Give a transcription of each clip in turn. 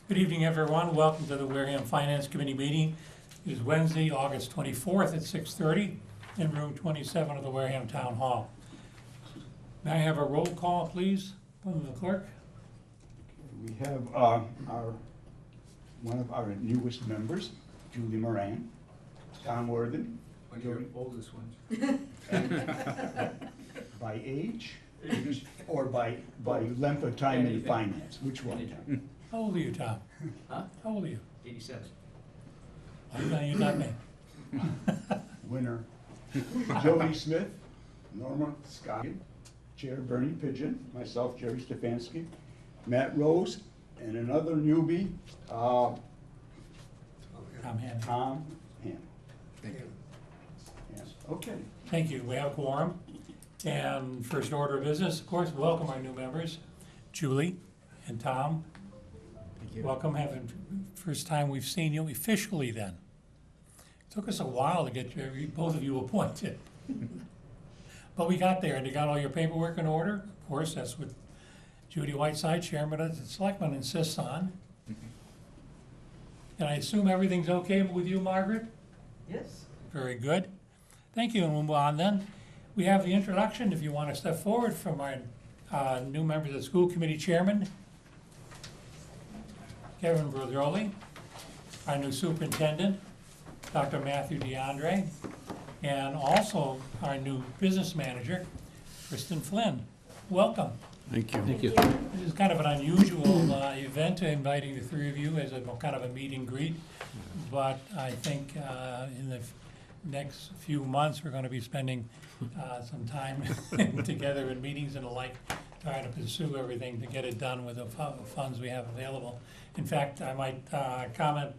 Good evening, everyone. Welcome to the Wareham Finance Committee meeting. It is Wednesday, August 24th at 6:30 in room 27 of the Wareham Town Hall. May I have a roll call, please, from the clerk? We have one of our newest members, Julie Moran, Tom Worthen. One of your oldest ones. By age or by length of time in finance? Which one? How old are you, Tom? Huh? How old are you? 87. Oh, no, you're not me. Winner. Jody Smith, Norma Scoggin, Chair Bernie Pigeon, myself, Jerry Stefanski, Matt Rose, and another newbie, Tom Hannon. Tom Ham. Thank you. Yes, okay. Thank you. We have a quorum. And first order of business, of course, welcome our new members, Julie and Tom. Thank you. Welcome. First time we've seen you officially then. Took us a while to get both of you appointed. But we got there, and you got all your paperwork in order. Of course, that's what Judy Whiteside, Chairman of the Selectmen, insists on. And I assume everything's okay with you, Margaret? Yes. Very good. Thank you, and we'll move on then. We have the introduction, if you want to step forward, from our new members of the school committee chairman, Kevin Brodroli, our new superintendent, Dr. Matthew DeAndre, and also our new business manager, Kristen Flynn. Welcome. Thank you. Thank you. This is kind of an unusual event, inviting the three of you as a kind of a meet and greet. But I think in the next few months, we're going to be spending some time together in meetings and the like, trying to pursue everything to get it done with the funds we have available. In fact, I might comment,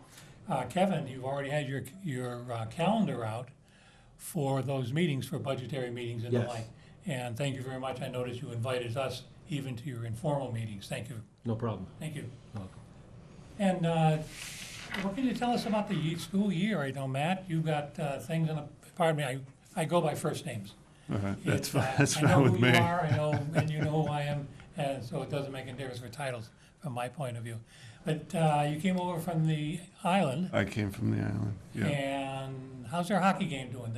Kevin, you've already had your calendar out for those meetings, for budgetary meetings and the Yes. like. And thank you very much. I noticed you invited us even to your informal meetings. Thank you. No problem. Thank you. Welcome. And what can you tell us about the school year? I know, Matt, you got things in the, pardon me, I go by first names. That's It's, fine, that's I know fine with who me. you are, I know, and you know who I am, and so it doesn't make a difference for titles from my point of view. But you came over from the island, I came from the island, yeah. and how's their hockey game doing?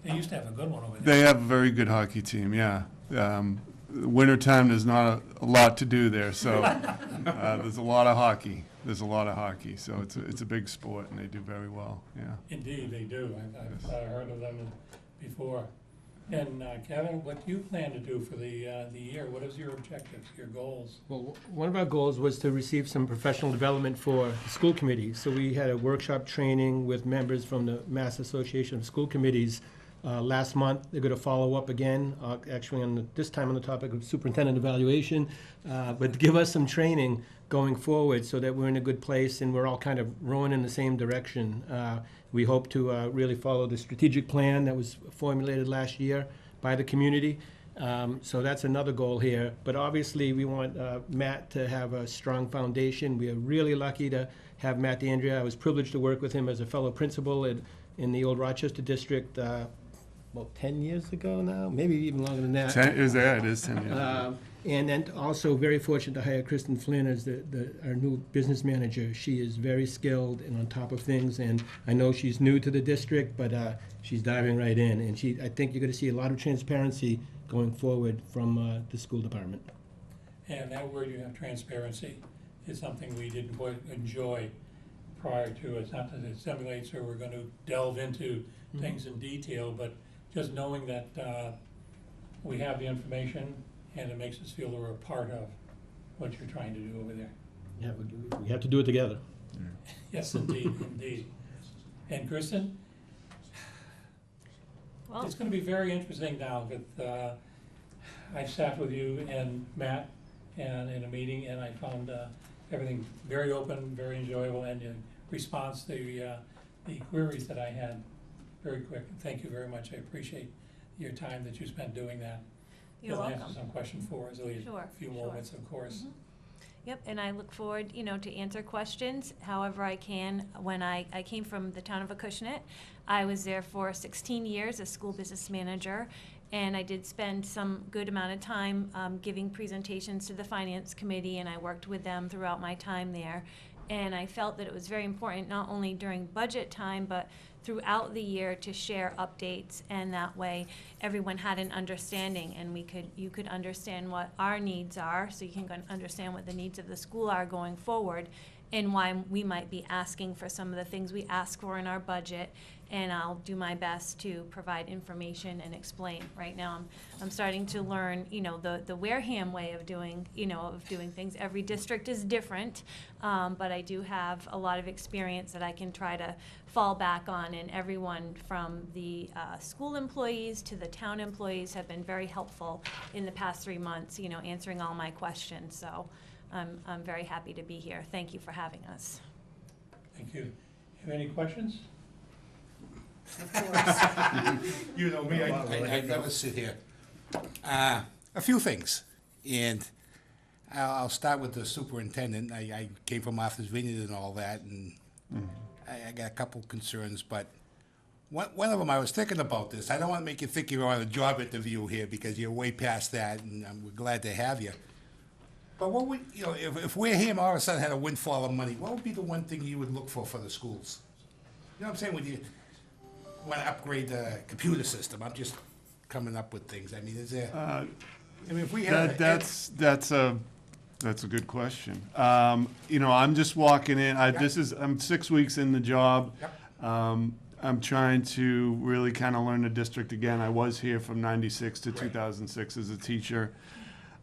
They used to have a good one over there. They have a very good hockey team, yeah. Wintertime, there's not a lot to do there, so there's a lot of hockey. There's a lot of hockey, so it's a big sport, and they do very well, yeah. Indeed, they do. I've heard of them before. And Kevin, what do you plan to do for the year? What is your objectives, your goals? Well, one of our goals was to receive some professional development for the school committee. So we had a workshop training with members from the Mass Association of School Committees last month. They're going to follow up again, actually this time on the topic of superintendent evaluation, but to give us some training going forward so that we're in a good place and we're all kind of rowing in the same direction. We hope to really follow the strategic plan that was formulated last year by the community. So that's another goal here. But obviously, we want Matt to have a strong foundation. We are really lucky to have Matt DeAndrea. I was privileged to work with him as a fellow principal in the old Rochester district, 10 years ago now, maybe even longer than that. It is 10 years. And then also very fortunate to hire Kristen Flynn as our new business manager. She is very skilled and on top of things, and I know she's new to the district, but she's diving right in. And I think you're going to see a lot of transparency going forward from the school department. And that word you have, transparency, is something we didn't quite enjoy prior to. It's not that it simulates or we're going to delve into things in detail, but just knowing that we have the information and it makes us feel that we're a part of what you're trying to do over there. Yeah, we have to do it together. Yes, indeed, indeed. And Kristen? Well, It's going to be very interesting now that I sat with you and Matt and in a meeting, and I found everything very open, very enjoyable, and in response to the queries that I had, very quick. Thank you very much. I appreciate your time that you spent doing that. You're You'll welcome. answer some question for us, at least Sure, a few sure. moments, of course. Yep, and I look forward, to answer questions however I can. When I came from the town of Acushnet, I was there for 16 years as school business manager, and I did spend some good amount of time giving presentations to the finance committee, and I worked with them throughout my time there. And I felt that it was very important, not only during budget time, but throughout the year, to share updates, and that way everyone had an understanding, and you could understand what our needs are, so you can understand what the needs of the school are going forward, and why we might be asking for some of the things we ask for in our budget. And I'll do my best to provide information and explain. Right now, I'm starting to learn, the Wareham way of doing things. Every district is different, but I do have a lot of experience that I can try to fall back on, and everyone from the school employees to the town employees have been very helpful in the past 3 months, answering all my questions. So I'm very happy to be here. Thank you for having us. Thank you. Have any questions? Of course. You know me, I never sit here. A few things, and I'll start with the superintendent. I came from Martha's Vineyard and all that, and I got a couple concerns, but one of them, I was thinking about this. I don't want to make you think you're on a job interview here, because you're way past that, and we're glad to have you. But what would, if Wareham all of a sudden had a windfall of money, what would be the one thing you would look for the schools? You know what I'm saying? Would you want to upgrade the computer system? I'm just coming up with things. I mean, is there? If we had That's a good question. I'm just walking in. I'm 6 weeks in the job. Yep. I'm trying to really kind of learn the district again. I was here from '96 to 2006 as a teacher.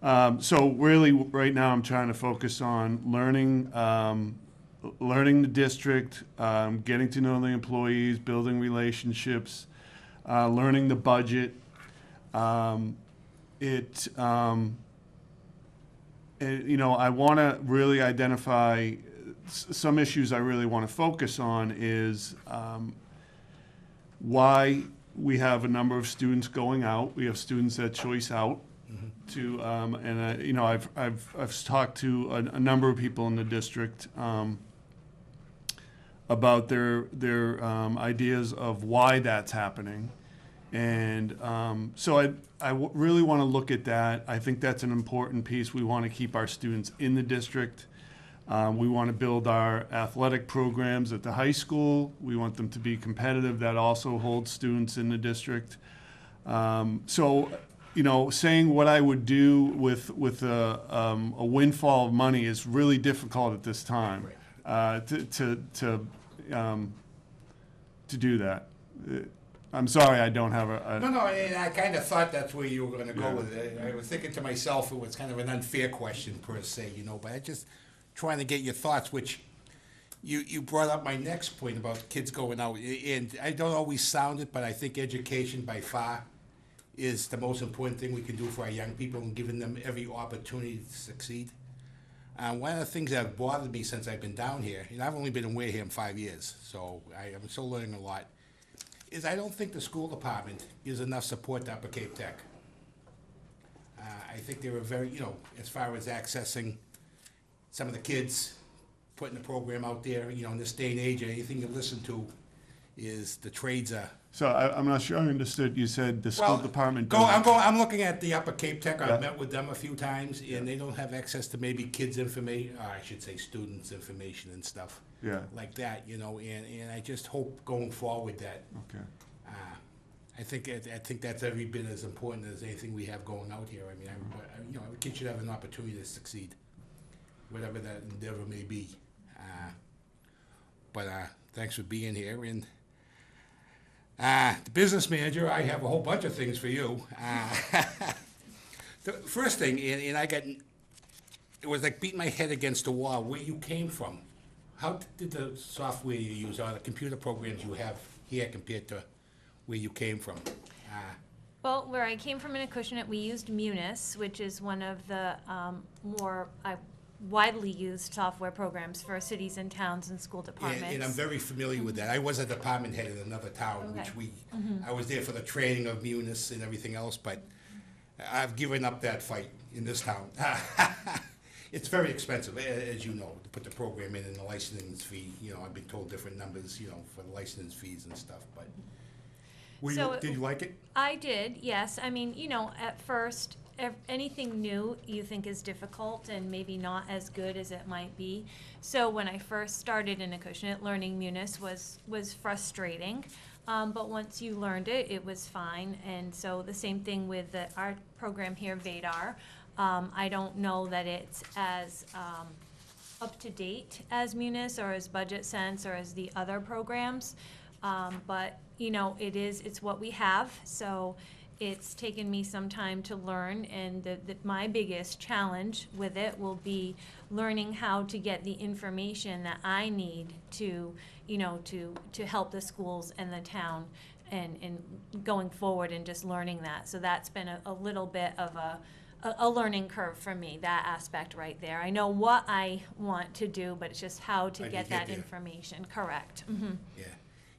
So really, right now, I'm trying to focus on learning the district, getting to know the employees, building relationships, learning the budget. I want to really identify some issues. I really want to focus on is why we have a number of students going out. We have students that choice out. I've talked to a number of people in the district about their ideas of why that's happening, and so I really want to look at that. I think that's an important piece. We want to keep our students in the district. We want to build our athletic programs at the high school. We want them to be competitive. That also holds students in the district. Saying what I would do with a windfall of money is really difficult at this time. To do that. I'm sorry, I don't have a. No, I kind of thought that's where you were going to go with it. I was thinking to myself it was kind of an unfair question per se, but I just trying to get your thoughts, which you brought up my next point about kids going out, and I don't always sound it, but I think education by far is the most important thing we can do for our young people, and giving them every opportunity to succeed. One of the things that have bothered me since I've been down here, and I've only been in Wareham 5 years, so I'm still learning a lot, is I don't think the school department gives enough support to Upper Cape Tech. I think they were very, as far as accessing some of the kids, putting the program out there, in this day and age, anything you listen to is the trades are. So I'm not sure I understood. You said the school department. I'm looking at the Upper Cape Tech. I've met with them a few times, and they don't have access to maybe kids' information, or I should say students' information and stuff. Yeah. Like that, and I just hope going forward that. Okay. I think that's every bit as important as anything we have going out here. I mean, every kid should have an opportunity to succeed, whatever that endeavor may be. But thanks for being here. And the business manager, I have a whole bunch of things for you. The first thing, and it was like beating my head against the wall, where you came from. How did the software you use, or the computer programs you have here compared to where you came from? Well, where I came from in Acushnet, we used Munis, which is one of the more widely used software programs for cities and towns and school departments. And I'm very familiar with that. I was a department head in another town, Okay. which I was there for the training of Munis and everything else, but I've given up that fight in this town. It's very expensive, as you know, to put the program in and the licensing fee. I've been told different numbers, for the license fees and stuff, but. So Did you like it? I did, yes. I mean, at first, anything new you think is difficult and maybe not as good as it might be. So when I first started in Acushnet, learning Munis was frustrating. But once you learned it, it was fine. And so the same thing with our program here, VADAR. I don't know that it's as up to date as Munis or as Budget Sense or as the other programs. But, you know, it's what we have. So it's taken me some time to learn, and my biggest challenge with it will be learning how to get the information that I need to, you know, to help the schools and the town and going forward and just learning that. So that's been a little bit of a learning curve for me, that aspect right there. I know what I want to do, but it's just how to How do you get get that there? information, correct. Mhm.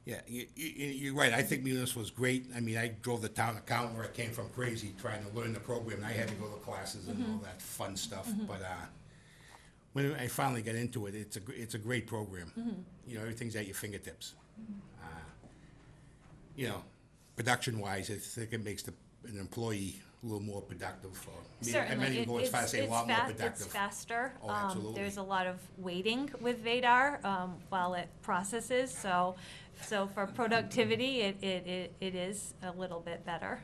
Yeah, yeah, you're right. I think Munis was great. I mean, I drove the town accountant where I came from crazy trying to learn the program, and I had to go to classes and all that fun stuff. But when I finally got into it, it's a great program. You know, everything's at your fingertips. You know, production-wise, I think it makes an employee a little more productive. I might even go as far as say a lot more productive. It's faster. Oh, absolutely. There's a lot of waiting with VADAR while it processes, so for productivity, it is a little bit better.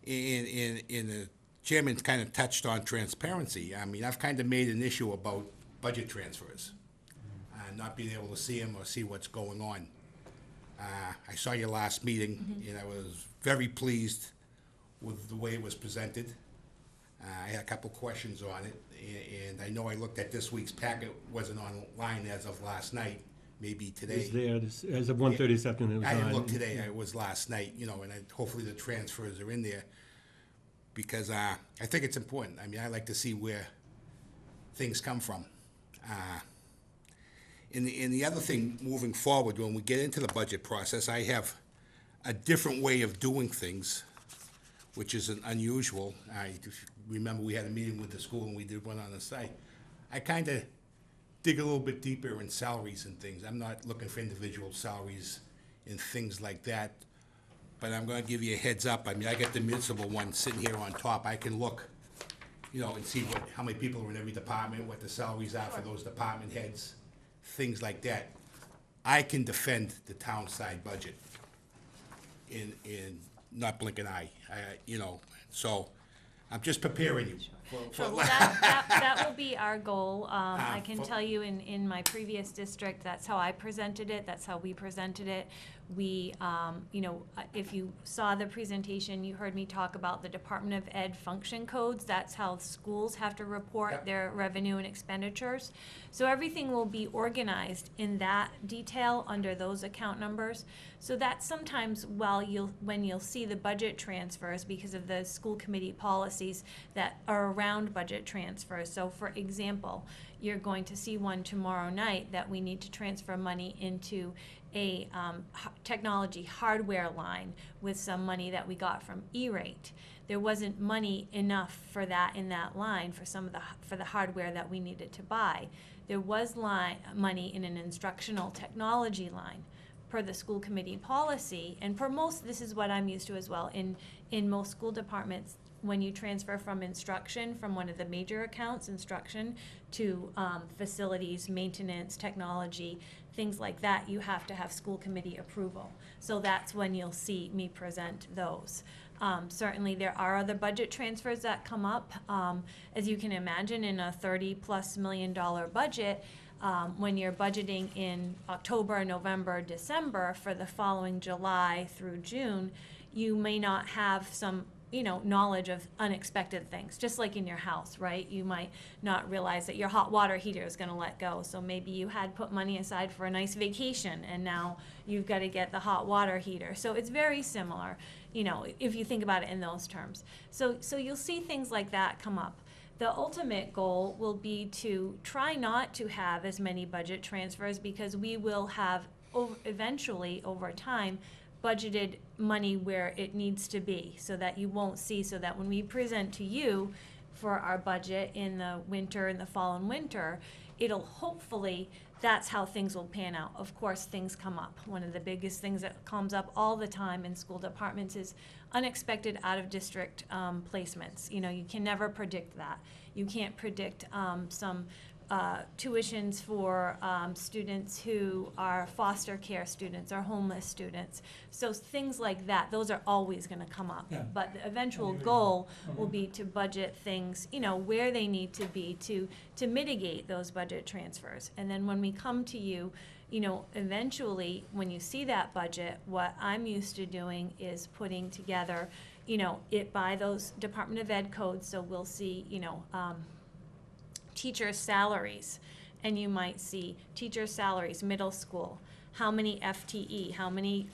And the chairman's kind of touched on transparency. I mean, I've kind of made an issue about budget transfers, not being able to see them or see what's going on. I saw your last meeting, and I was very pleased with the way it was presented. I had a couple questions on it, and I know I looked at this week's packet, wasn't online as of last night, maybe today. It's there, as of 1:30 this afternoon, it was I on. didn't look today, it was last night, you know, and hopefully the transfers are in there, because I think it's important. I mean, I like to see where things come from. And the other thing, moving forward, when we get into the budget process, I have a different way of doing things, which is unusual. If you remember, we had a meeting with the school and we did one on the site. I kind of dig a little bit deeper in salaries and things. I'm not looking for individual salaries and things like that, but I'm going to give you a heads up. I mean, I got the municipal one sitting here on top. I can look, you know, and see how many people are in every department, what the salaries are for those department heads, things like that. I can defend the town side budget in not blink an eye, you know, so I'm just preparing you. Sure, well, that will be our goal. I can for- tell you in my previous district, that's how I presented it, that's how we presented it. We, you know, if you saw the presentation, you heard me talk about the Department of Ed function codes. That's how schools have to report Yep. their revenue and expenditures. So everything will be organized in that detail under those account numbers. So that sometimes when you'll see the budget transfers because of the school committee policies that are around budget transfers. So for example, you're going to see one tomorrow night that we need to transfer money into a technology hardware line with some money that we got from E-rate. There wasn't money enough for that in that line for the hardware that we needed to buy. There was money in an instructional technology line per the school committee policy, and for most, this is what I'm used to as well, in most school departments, when you transfer from instruction, from one of the major accounts, instruction, to facilities, maintenance, technology, things like that, you have to have school committee approval. So that's when you'll see me present those. Certainly there are other budget transfers that come up. As you can imagine, in a $30+ million budget, when you're budgeting in October, November, December for the following July through June, you may not have some knowledge of unexpected things, just like in your house, right? You might not realize that your hot water heater is gonna let go, so maybe you had put money aside for a nice vacation, and now you've gotta get the hot water heater. So it's very similar, if you think about it in those terms. So you'll see things like that come up. The ultimate goal will be to try not to have as many budget transfers, because we will have eventually, over time, budgeted money where it needs to be, so that you won't see, so that when we present to you for our budget in the winter, in the fall and winter, it'll hopefully, that's how things will pan out. Of course, things come up. One of the biggest things that comes up all the time in school departments is unexpected out-of-district placements. You know, you can never predict that. You can't predict some tuitions for students who are foster care students or homeless students. So things like that, those are always going to come up. Yeah. But the eventual goal will be to budget things, you know, where they need to be to mitigate those budget transfers. And then when we come to you, you know, eventually, when you see that budget, what I'm used to doing is putting together, you know, it by those Department of Ed codes. So we'll see, you know, teachers' salaries, and you might see teachers' salaries, middle school, how many FTE, how many,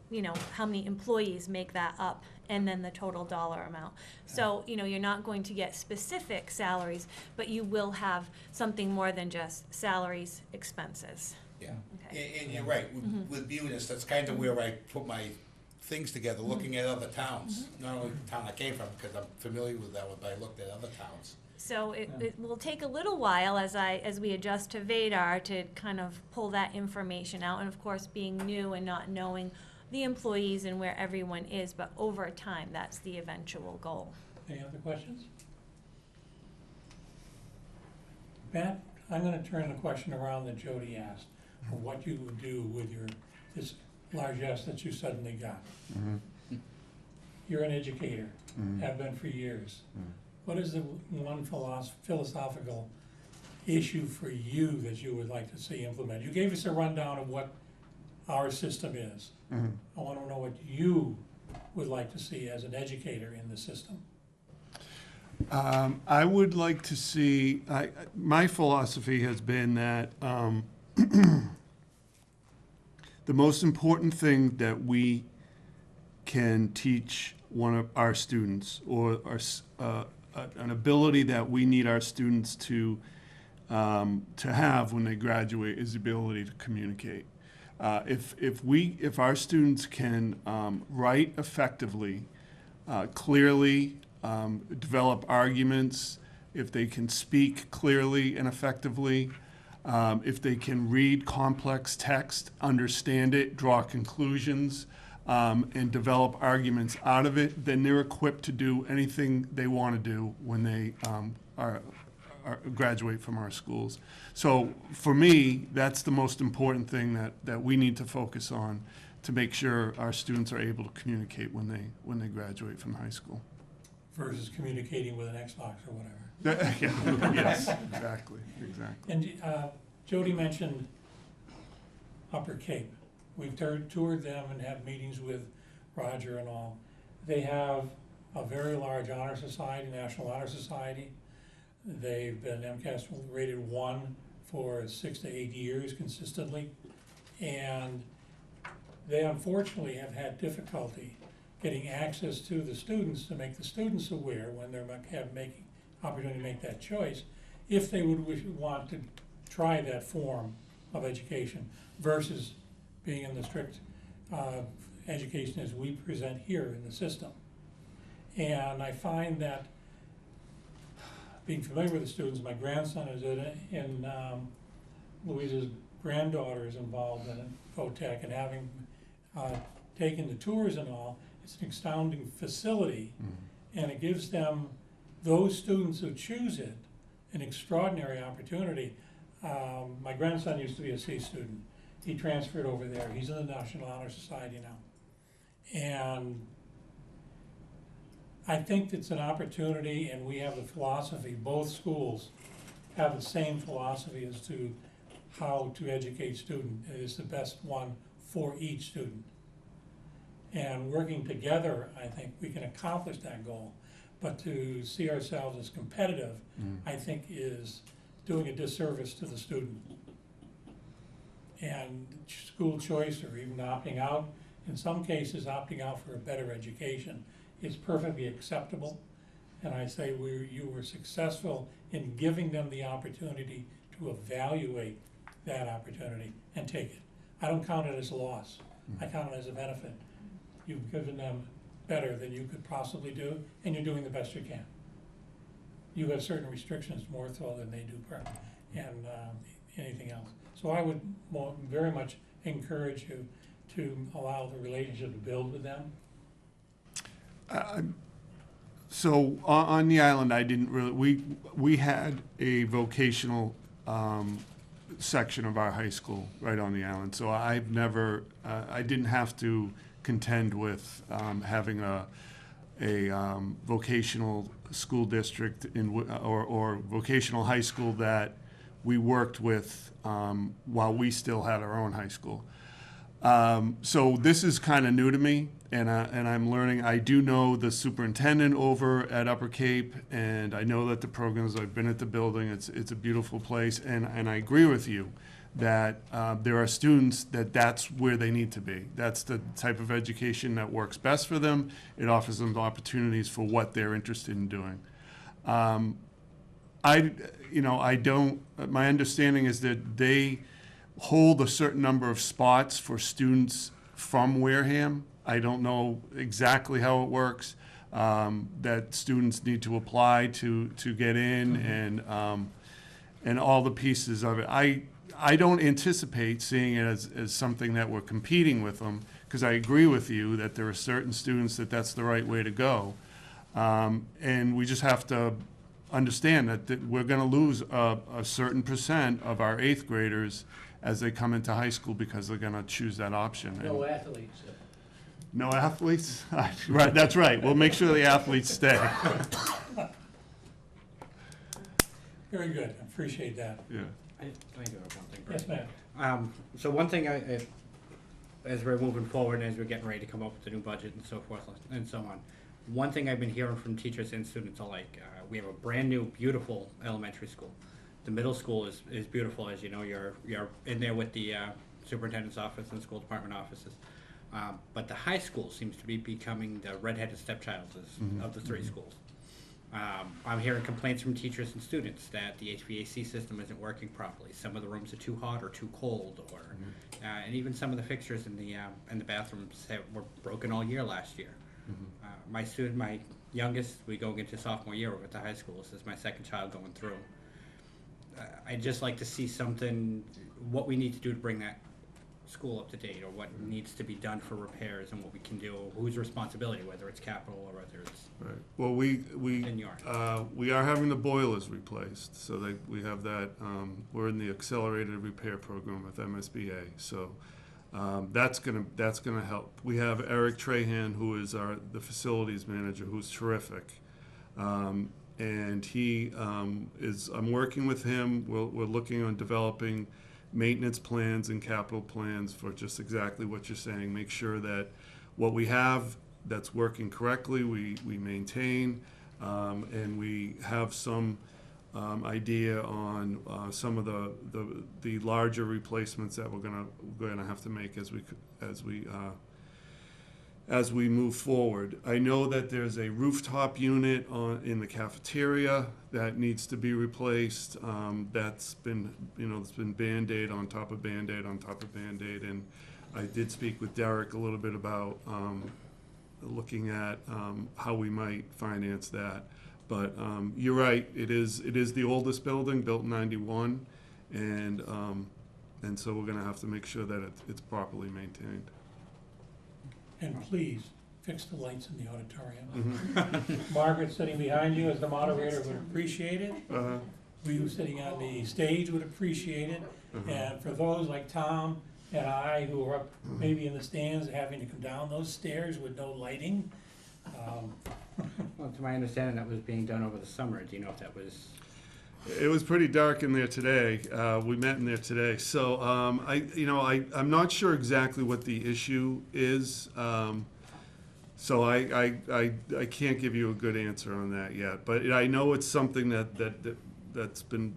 you know, how many employees make that up, and then the total dollar amount. So, you know, you're not going to get specific salaries, but you will have something more than just salaries, expenses. Yeah, Okay. and you're right, with Bunis, that's kind of where I put my things together, looking at other towns. Not only the town I came from, because I'm familiar with that one, but I looked at other towns. So it will take a little while as we adjust to VADAR to kind of pull that information out, and of course, being new and not knowing the employees and where everyone is, but over time, that's the eventual goal. Any other questions? Matt, I'm gonna turn the question around that Jody asked, of what you would do with this largesse that you suddenly got. You're an educator, have been for years. What is the one philosophical issue for you that you would like to see implemented? You gave us a rundown of what our system is. I want to know what you would like to see as an educator in the system. I would like to see, my philosophy has been that the most important thing that we can teach one of our students, or an ability that we need our students to have when they graduate, is the ability to communicate. If our students can write effectively, clearly, develop arguments, if they can speak clearly and effectively, if they can read complex text, understand it, draw conclusions, and develop arguments out of it, then they're equipped to do anything they want to do when they graduate from our schools. So for me, that's the most important thing that we need to focus on to make sure our students are able to communicate when they graduate from high school. Versus communicating with an Xbox or whatever. Yes, exactly. And Jody mentioned Upper Cape. We've toured them and had meetings with Roger and all. They have a very large honor society, National Honor Society. They've been MCAS rated 1 for 6 to 8 years consistently. And they unfortunately have had difficulty getting access to the students to make the students aware when they're making opportunity to make that choice, if they would want to try that form of education versus being in the strict education as we present here in the system. And I find that being familiar with the students, my grandson is in Louisa's granddaughter is involved in VOTEC, and having taken the tours and all, it's an astounding facility, and it gives them, those students who choose it, an extraordinary opportunity. My grandson used to be a C student. He transferred over there. He's in the National Honor Society now. And I think it's an opportunity, and we have the philosophy, both schools have the same philosophy as to how to educate students. It is the best one for each student. And working together, I think we can accomplish that goal. But to see ourselves as competitive, I think is doing a disservice to the student. And school choice, or even opting out, in some cases opting out for a better education, is perfectly acceptable. And I say you were successful in giving them the opportunity to evaluate that opportunity and take it. I don't count it as a loss. I count it as a benefit. You've given them better than you could possibly do, and you're doing the best you can. you have certain restrictions more so than they do, and anything else. So I would very much encourage you to allow the relationship to build with them. So on the island, I didn't really, we had a vocational section of our high school right on the island. So I've never, I didn't have to contend with having a vocational school district or vocational high school that we worked with while we still had our own high school. So this is kind of new to me, and I'm learning. I do know the superintendent over at Upper Cape, and I know that the programs, I've been at the building, it's a beautiful place, and I agree with you that there are students that's where they need to be. That's the type of education that works best for them. It offers them opportunities for what they're interested in doing. My understanding is that they hold a certain number of spots for students from Wareham. I don't know exactly how it works, that students need to apply to get in, and all the pieces of it. I don't anticipate seeing it as something that we're competing with them, because I agree with you that there are certain students that's the right way to go. And we just have to understand that we're going to lose a certain % of our 8th graders as they come into high school because they're going to choose that option. No athletes. No athletes? Right, that's right. We'll make sure the athletes stay. Very good, I appreciate that. Yeah. I do have one thing. Yes, ma'am. So one thing as we're moving forward and as we're getting ready to come up with the new budget and so forth and so on, one thing I've been hearing from teachers and students alike, we have a brand new, beautiful elementary school. The middle school is beautiful, as you know. You're in there with the superintendent's office and school department offices. But the high school seems to be becoming the redheaded stepchild of the 3 schools. I'm hearing complaints from teachers and students that the HVAC system isn't working properly. Some of the rooms are too hot or too cold, or and even some of the fixtures in the bathrooms were broken all year last year. My youngest, we go into sophomore year over at the high school. This is my second child going through. I'd just like to see what we need to do to bring that school up to date, or what needs to be done for repairs, and what we can do, whose responsibility, whether it's capital or whether it's Right. Well, in your. we are having the boilers replaced, so we have that. We're in the accelerated repair program with MSBA, so that's gonna help. We have Eric Trahan, who is the facilities manager, who's terrific, and he I'm working with him. We're looking on developing maintenance plans and capital plans for just exactly what you're saying. Make sure that what we have that's working correctly, we maintain, and we have some idea on some of the larger replacements that we're gonna have to make as we move forward. I know that there's a rooftop unit in the cafeteria that needs to be replaced. That's been, it's been Band-Aid on top of Band-Aid on top of Band-Aid, and I did speak with Derek a little bit about looking at how we might finance that. But you're right, it is the oldest building, built in '91, and so we're gonna have to make sure that it's properly maintained. And please, fix the lights in the auditorium. Margaret, sitting behind you as the moderator, would appreciate it. We sitting on the stage would appreciate it. And for those like Tom and I, who are up maybe in the stands, having to come down those stairs with no lighting. Well, to my understanding, that was being done over the summer. Do you know if that was? It was pretty dark in there today. We met in there today. So I'm not sure exactly what the issue is. So I can't give you a good answer on that yet. But I know it's something that's been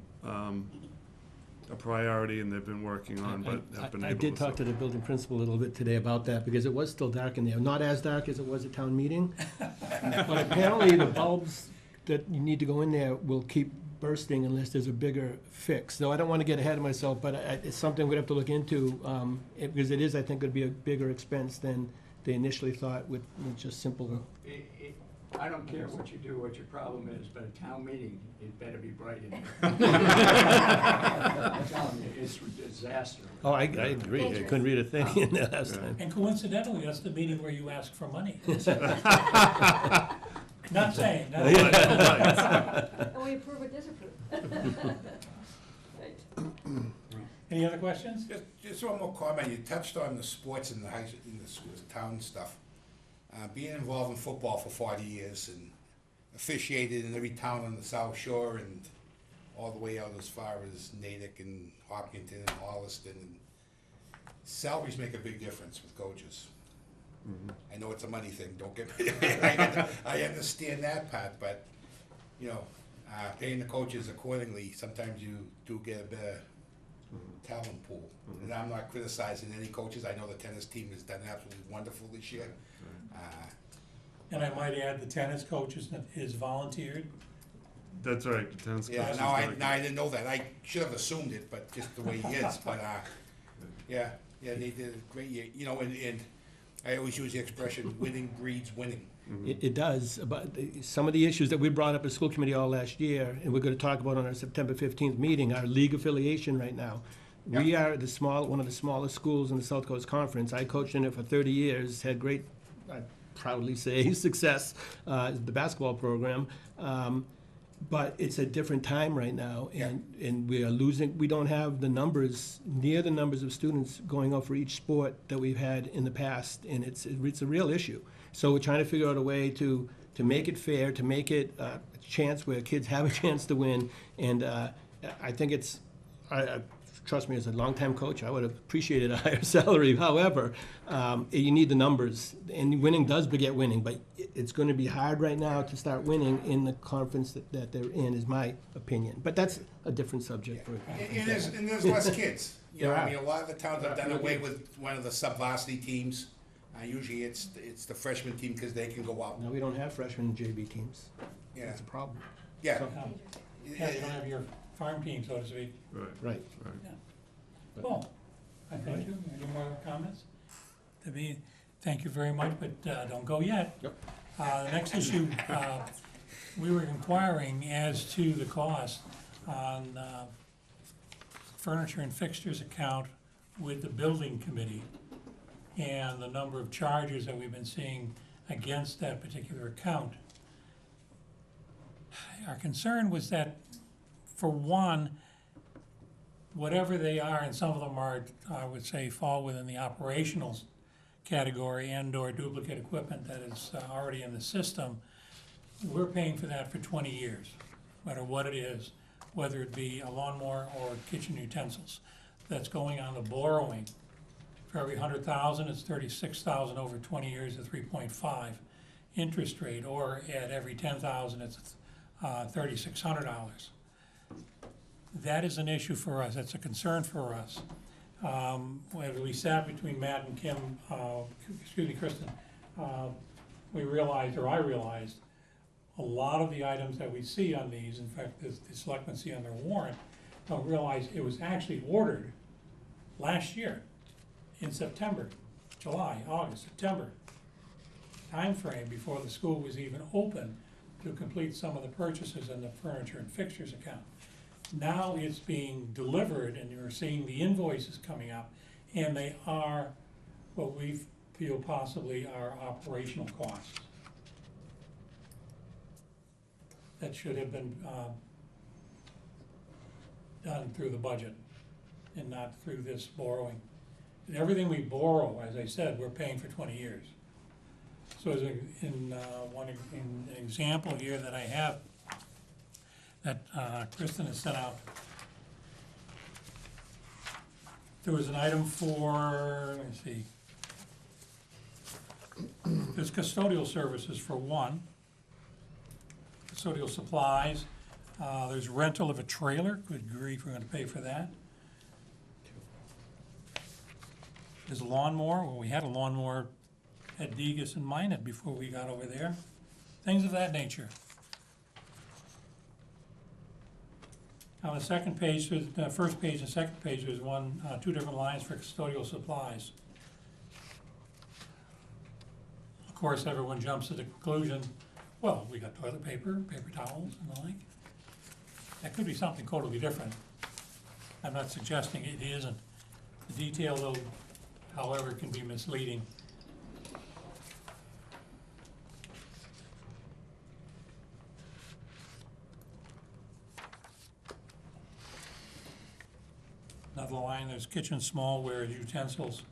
a priority and they've been working on, but have been able to. I did talk to the building principal a little bit today about that, because it was still dark in there. Not as dark as it was at town meeting. But apparently the bulbs that you need to go in there will keep bursting unless there's a bigger fix. So I don't want to get ahead of myself, but it's something we're going to have to look into, because it is, I think, going to be a bigger expense than they initially thought with just simple. I don't care what you do, what your problem is, but a town meeting, it better be bright in here. I'm telling you, it's a disaster. Oh, I agree. I couldn't read a thing in there last time. And coincidentally, that's the meeting where you ask for money. Not saying, not saying. And we approve or disapprove. Right. Any other questions? Just one more comment. You touched on the sports in the town stuff. Being involved in football for 40 years and officiated in every town on the South Shore and all the way out as far as Natick and Hopkinton and Holliston. And salaries make a big difference with coaches. I know it's a money thing. Don't get me. I understand that part, but you know, paying the coaches accordingly. Sometimes you do get a better talent pool. And I'm not criticizing any coaches. I know the tennis team has done absolutely wonderful this year. And I might add, the tennis coach is volunteered. That's right, the tennis coach Yeah, is no, I delegate. didn't know that. I should have assumed it, but just the way he is. But yeah, they did a great year. You know, and I always use the expression, winning breeds winning. It does, but some of the issues that we brought up as school committee all last year, and we're gonna talk about on our September 15th meeting, our league affiliation right now. We are one of the smallest schools in the South Coast Conference. I coached in it for 30 years, had great, I proudly say, success, the basketball program. But it's a different time right now, and we are losing, we don't have the numbers, near the numbers of students going out for each sport that we've had in the past, and it's a real issue. So we're trying to figure out a way to make it fair, to make it a chance where kids have a chance to win, and I think it's, trust me, as a longtime coach, I would have appreciated a higher salary. However, you need the numbers, and winning does beget winning, but it's going to be hard right now to start winning in the conference that they're in, is my opinion. But that's a different subject. And there's less kids. You know, There I are. mean, a lot of the towns have done away with one of the sub-varsity teams. Usually it's the freshman team because they can go out. No, we don't have freshman JV teams. Yeah, That's a problem. yeah. Yeah, you don't have your farm team, so to speak. Right, Right. right. Well, I thank you. Any more comments? Thank you very much, but don't go yet. Yep. The next issue, we were inquiring as to the cost on furniture and fixtures account with the building committee and the number of charges that we've been seeing against that particular account. Our concern was that, for one, whatever they are, and some of them are, I would say, fall within the operational category and/or duplicate equipment that is already in the system, we're paying for that for 20 years, no matter what it is, whether it be a lawnmower or kitchen utensils. That's going on the borrowing. For every 100,000, it's 36,000 over 20 years at 3.5 interest rate, or at every 10,000, it's $3,600. That is an issue for us. That's a concern for us. When we sat between Matt and Kim, Kristen, we realized, or I realized, a lot of the items that we see on these, in fact, the selectmen see on their warrant, don't realize it was actually ordered last year in September, July, August, September timeframe, before the school was even open to complete some of the purchases in the furniture and fixtures account. Now it's being delivered, and you're seeing the invoices coming up, and they are what we feel possibly are operational costs that should have been done through the budget and not through this borrowing. And everything we borrow, as I said, we're paying for 20 years. So as an example here that I have, that Kristen has sent out. There was an item for, let me see. There's custodial services for one. Custodial supplies. There's rental of a trailer. Good grief, we're gonna pay for that. There's a lawnmower. Well, we had a lawnmower at Degas and Minot before we got over there. Things of that nature. On the second page, the first page and second page, there's two different lines for custodial supplies. Of course, everyone jumps to the conclusion, Well, we got toilet paper, paper towels and the like. That could be something totally different. I'm not suggesting it isn't. The detail though, however, can be misleading. Another line, there's kitchen smallware utensils.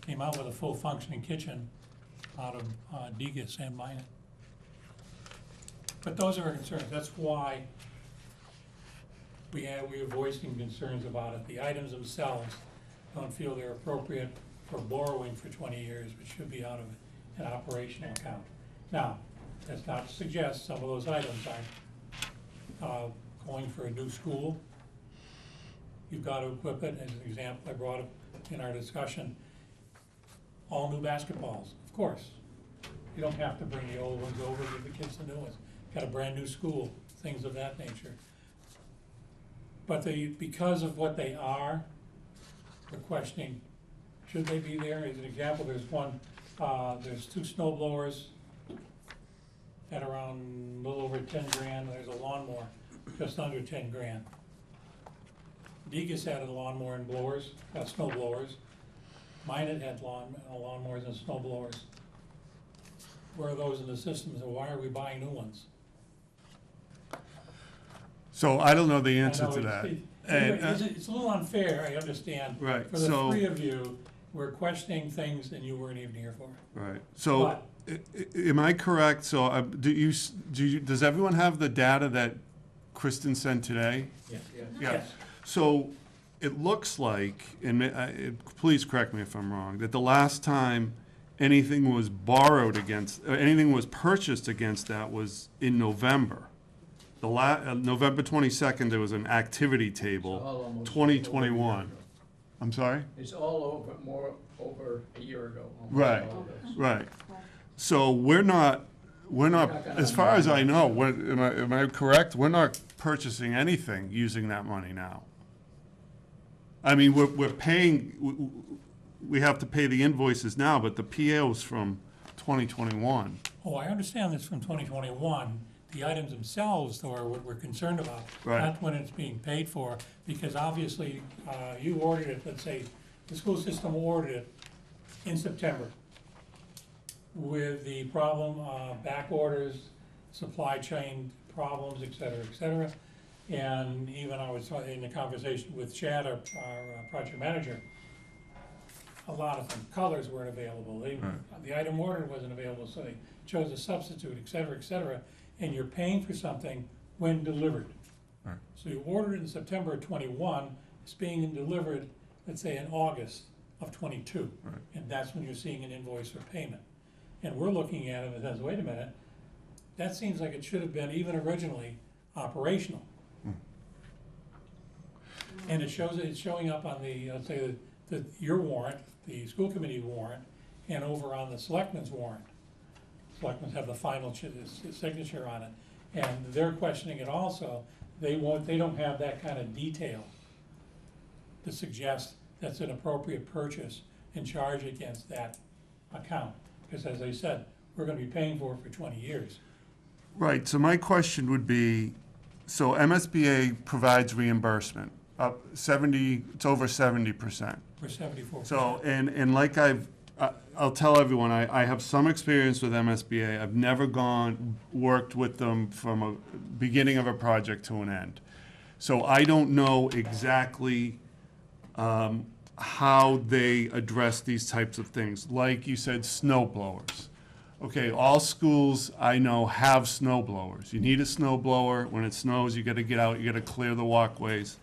Came out with a full functioning kitchen out of Degas and Minot. But those are our concerns. That's why we are voicing concerns about it. The items themselves don't feel they're appropriate for borrowing for 20 years, which should be out of an operational account. Now, that's not to suggest some of those items aren't going for a new school. You've got to equip it, as an example I brought up in our discussion, all new basketballs, of course. You don't have to bring the old ones over, give the kids the new ones. Got a brand new school, things of that nature. But because of what they are, we're questioning, should they be there? As an example, there's two snow blowers at around a little over 10 grand. There's a lawnmower just under 10 grand. Degas had a lawnmower and blowers, snow blowers. Minot had lawnmowers and snow blowers. Where are those in the systems, and why are we buying new ones? So I don't know the I answer know to it's- that. it- And, It's a little unfair, I understand. Right, For the so- three of you, we're questioning things and you weren't even here for. Right, so, But- am I correct? So, does everyone have the data that Kristen sent today? Yes. Yes. So, it looks like, and please correct me if I'm wrong, that the last time anything was borrowed against, or anything was purchased against that was in November. November 22nd, there was an activity It's all table, almost 2021. over a year ago. I'm sorry? It's all over a year ago. almost Right. all of this. Right. So we're not, as far as I know, am I correct? We're not purchasing anything using that money now. I mean, we're paying, we have to pay the invoices now, but the PO's from 2021. Oh, I understand this from 2021. The items themselves, though, are what we're concerned about. Right. Not when it's being paid for, because obviously, you ordered it, let's say, the school system ordered it in September with the problem, back orders, supply chain problems, et cetera, and even I was in a conversation with Chad, our project manager, a lot of them, colors weren't available, the item ordered wasn't available, so they chose a substitute, et cetera, and you're paying for something when delivered. Right. So you ordered it in September of '21, it's being delivered, let's say, in August of '22. Right. And that's when you're seeing an invoice for payment. And we're looking at it and says, wait a minute, that seems like it should have been even originally operational. And it's showing up on the, let's say, your warrant, the school committee warrant, and over on the selectmen's warrant. Selectmen have the final signature on it, and they're questioning it also. They don't have that kind of detail to suggest that's an appropriate purchase and charge against that account. Because as I said, we're gonna be paying for it for 20 years. Right, so my question would be, so MSBA provides reimbursement, up 70, it's over 70%. We're 74%. So, and like I'll tell everyone, I have some experience with MSBA. I've never worked with them from a beginning of a project to an end. So I don't know exactly how they address these types of things. Like you said, snow blowers. Okay, all schools I know have snow blowers. You need a snow blower. When it snows, you gotta get out, you gotta clear the walkways.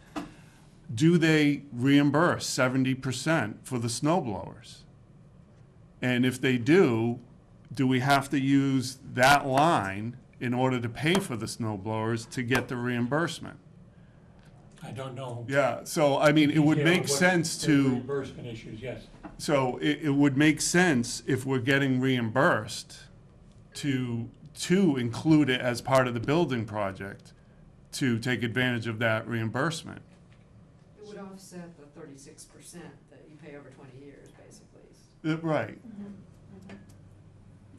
Do they reimburse 70% for the snow blowers? And if they do we have to use that line in order to pay for the snow blowers to get the reimbursement? I don't know. Yeah, so I mean, it would detail of make what sense the to, reimbursement issues, yes. so it would make sense if we're getting reimbursed to include it as part of the building project, to take advantage of that reimbursement. It would offset the 36% that you pay over 20 years, basically. Right.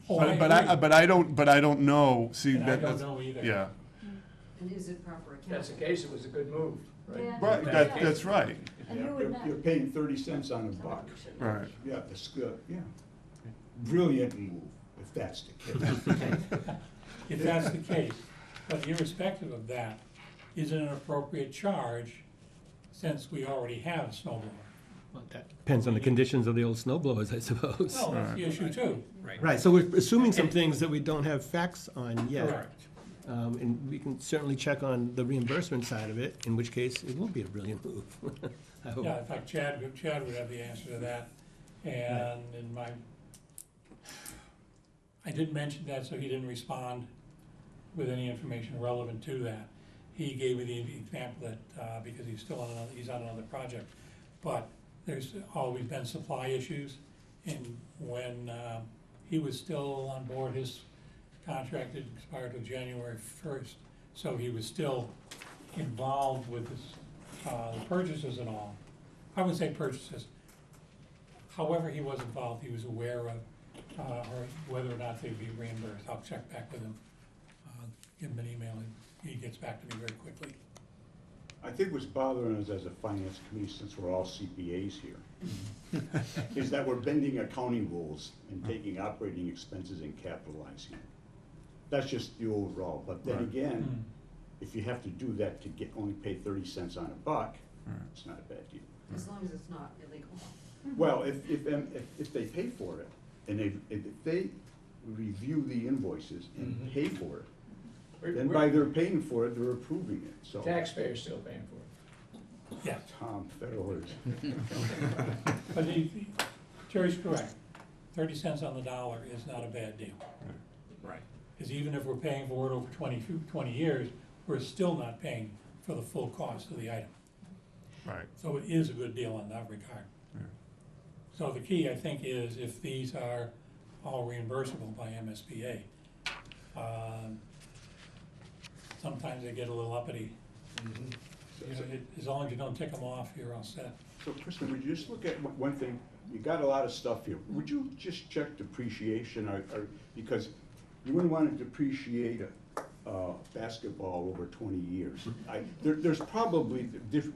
Oh, I But agree. but I don't know, see, And I that, don't that's, know either. yeah. And is it proper If that's the accounting? case, it was a good move, right? Yeah. Right, that's right, And who You're would not? you're paying 30 cents on a buck. right. Yeah, that's good, yeah. Brilliant move, if that's the case. If that's the case, but irrespective of that, is it an appropriate charge since we already have a snow blower? Well, that depends on the conditions of the old snow blowers, I suppose. Well, that's the issue too. Right, so we're assuming some things that we don't have facts on yet. Correct. And we can certainly check on the reimbursement side of it, in which case it will be a brilliant move. I hope. Yeah, in fact, Chad would have the answer to that. And in my, I did mention that, so he didn't respond with any information relevant to that. He gave me the example that, because he's still on another project, but there's always been supply issues. And when he was still on board, his contract had expired till January 1st, so he was still involved with the purchases and all. I would say purchases. However he was involved, he was aware of or whether or not they'd be reimbursed. I'll check back with him, give him an email, and he gets back to me very quickly. I think what's bothering us as a finance committee, since we're all CPAs here, is that we're bending accounting rules and taking operating expenses and capitalizing them. That's just the overall, but then Right. again, if you have to do that to only pay 30 cents on a buck, Right. it's not a bad deal. As long as it's not illegal. Well, if they pay for it, and if they review the invoices and pay for it, then by their paying for it, they're approving it, so. Taxpayers still paying for it. Yeah, Tom Federer's. but Jerry's correct. 30 cents on the dollar is not a bad deal. Right. Because even if we're paying for it over 20 years, we're still not paying for the full cost of the item. Right. So it is a good deal in that regard. Yeah. So the key, I think, is if these are all reimbursable by MSBA, sometimes they get a little uppity. You know, as long as you don't tick them off, you're all set. So Kristen, would you just look at one thing? You got a lot of stuff here. Would you just check depreciation because you wouldn't want to depreciate a basketball over 20 years. There's probably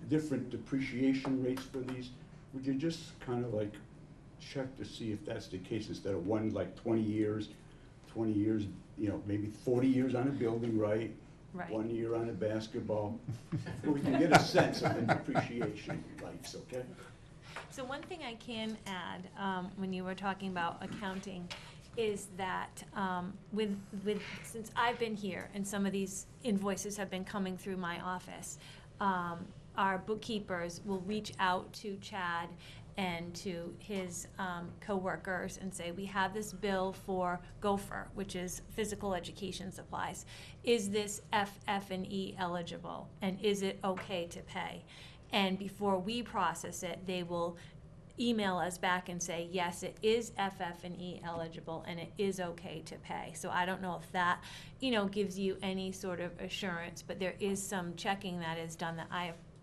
different depreciation rates for these. Would you just kind of like check to see if that's the case instead of one like 20 years, you know, maybe 40 years on a building, right? Right. 1 year on a basketball. So we can get a sense of the depreciation rates, okay? So one thing I can add, when you were talking about accounting, is that since I've been here and some of these invoices have been coming through my office, our bookkeepers will reach out to Chad and to his coworkers and say, we have this bill for Gopher, which is physical education supplies. Is this FF&E eligible, and is it okay to pay? And before we process it, they will email us back and say, yes, it is FF&E eligible and it is okay to pay. So I don't know if that, you know, gives you any sort of assurance, but there is some checking that is done that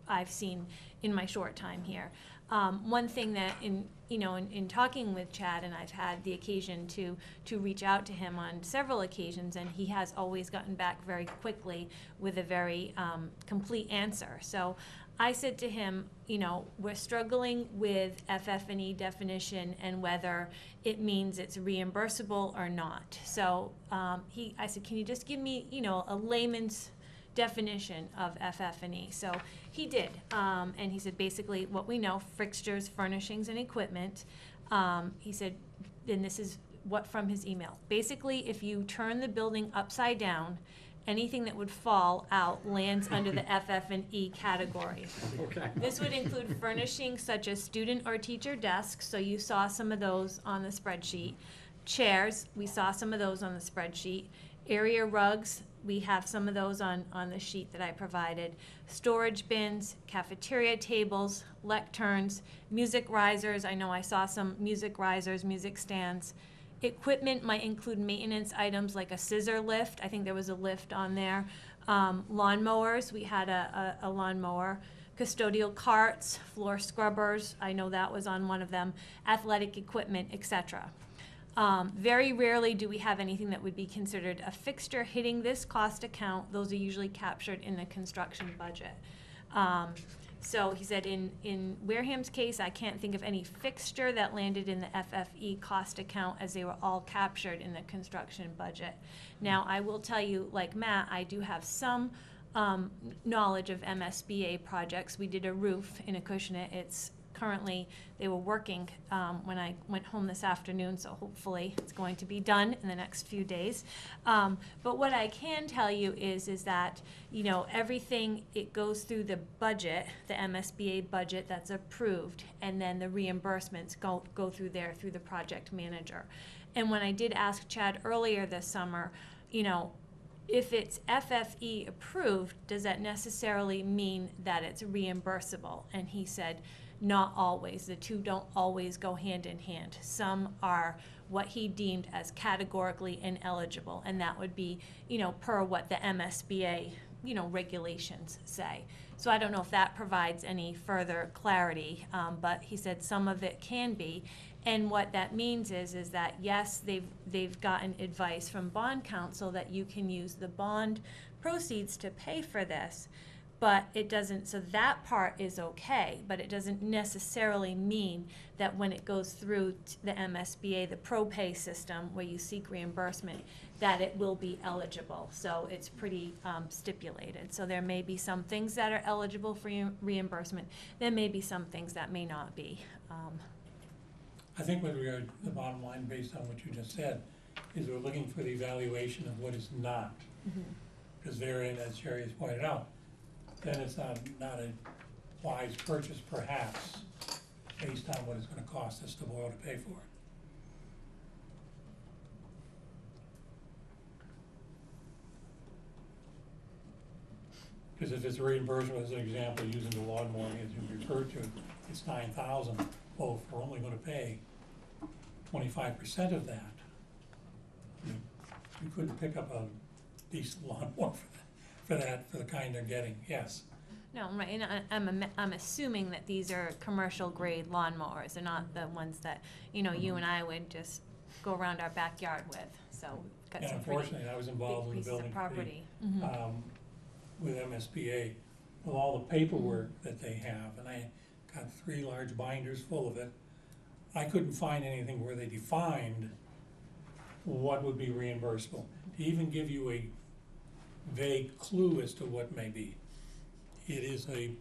I've seen in my short time here. One thing that in talking with Chad, and I've had the occasion to reach out to him on several occasions, and he has always gotten back very quickly with a very complete answer. So I said to him, you know, we're struggling with FF&E definition and whether it means it's reimbursable or not. So I said, can you just give me, you know, a layman's definition of FF&E? So he did, and he said basically what we know: fixtures, furnishings, and equipment. He said, and this is what from his email. Basically, if you turn the building upside down, anything that would fall out lands under the FF&E category. Okay. This would include furnishings such as student or teacher desks, so you saw some of those on the spreadsheet. Chairs, we saw some of those on the spreadsheet. Area rugs, we have some of those on the sheet that I provided. Storage bins, cafeteria tables, lecterns, music risers, I know I saw some music risers, music stands. Equipment might include maintenance items like a scissor lift. I think there was a lift on there. Lawnmowers, we had a lawnmower. Custodial carts, floor scrubbers, I know that was on one of them. Athletic equipment, etc. Very rarely do we have anything that would be considered a fixture hitting this cost account. Those are usually captured in the construction budget. So he said in Wareham's case, I can't think of any fixture that landed in the FFE cost account, as they were all captured in the construction budget. Now, I will tell you, like Matt, I do have some knowledge of MSBA projects. We did a roof in Acushnet. It's currently, they were working when I went home this afternoon, so hopefully it's going to be done in the next few days. But what I can tell you is that, you know, everything, it goes through the budget, the MSBA budget that's approved, and then the reimbursements go through there, through the project manager. And when I did ask Chad earlier this summer, you know, if it's FFE approved, does that necessarily mean that it's reimbursable? And he said, not always. The two don't always go hand in hand. Some are what he deemed as categorically ineligible, and that would be, you know, per what the MSBA, you know, regulations say. So I don't know if that provides any further clarity, but he said some of it can be. And what that means is that, yes, they've gotten advice from bond counsel that you can use the bond proceeds to pay for this, but it doesn't, so that part is okay, but it doesn't necessarily mean that when it goes through the MSBA, the pro-pay system, where you seek reimbursement, that it will be eligible. So it's pretty stipulated. So there may be some things that are eligible for reimbursement. There may be some things that may not be. I think with regard to the bottom line, based on what you just said, is we're looking for the evaluation of what is not. Because therein, as Sherry has pointed out, then it's not a wise purchase perhaps, based on what it's gonna cost us to borrow to pay for it. Because if it's a reimbursement, as an example, using the lawnmower as you referred to, it's $9,000. Well, if we're only gonna pay 25% of that, you couldn't pick up a decent lawnmower for the kind they're getting, yes. No, right, and I'm assuming that these are commercial grade lawnmowers. They're not the ones that, you know, you and I would just go around our backyard with, so we've got And some pretty unfortunately, I was involved big in the pieces of building property. with MSBA, with all the paperwork that they have, and I got 3 large binders full of it. I couldn't find anything where they defined what would be reimbursable, to even give you a vague clue as to what may be. It is a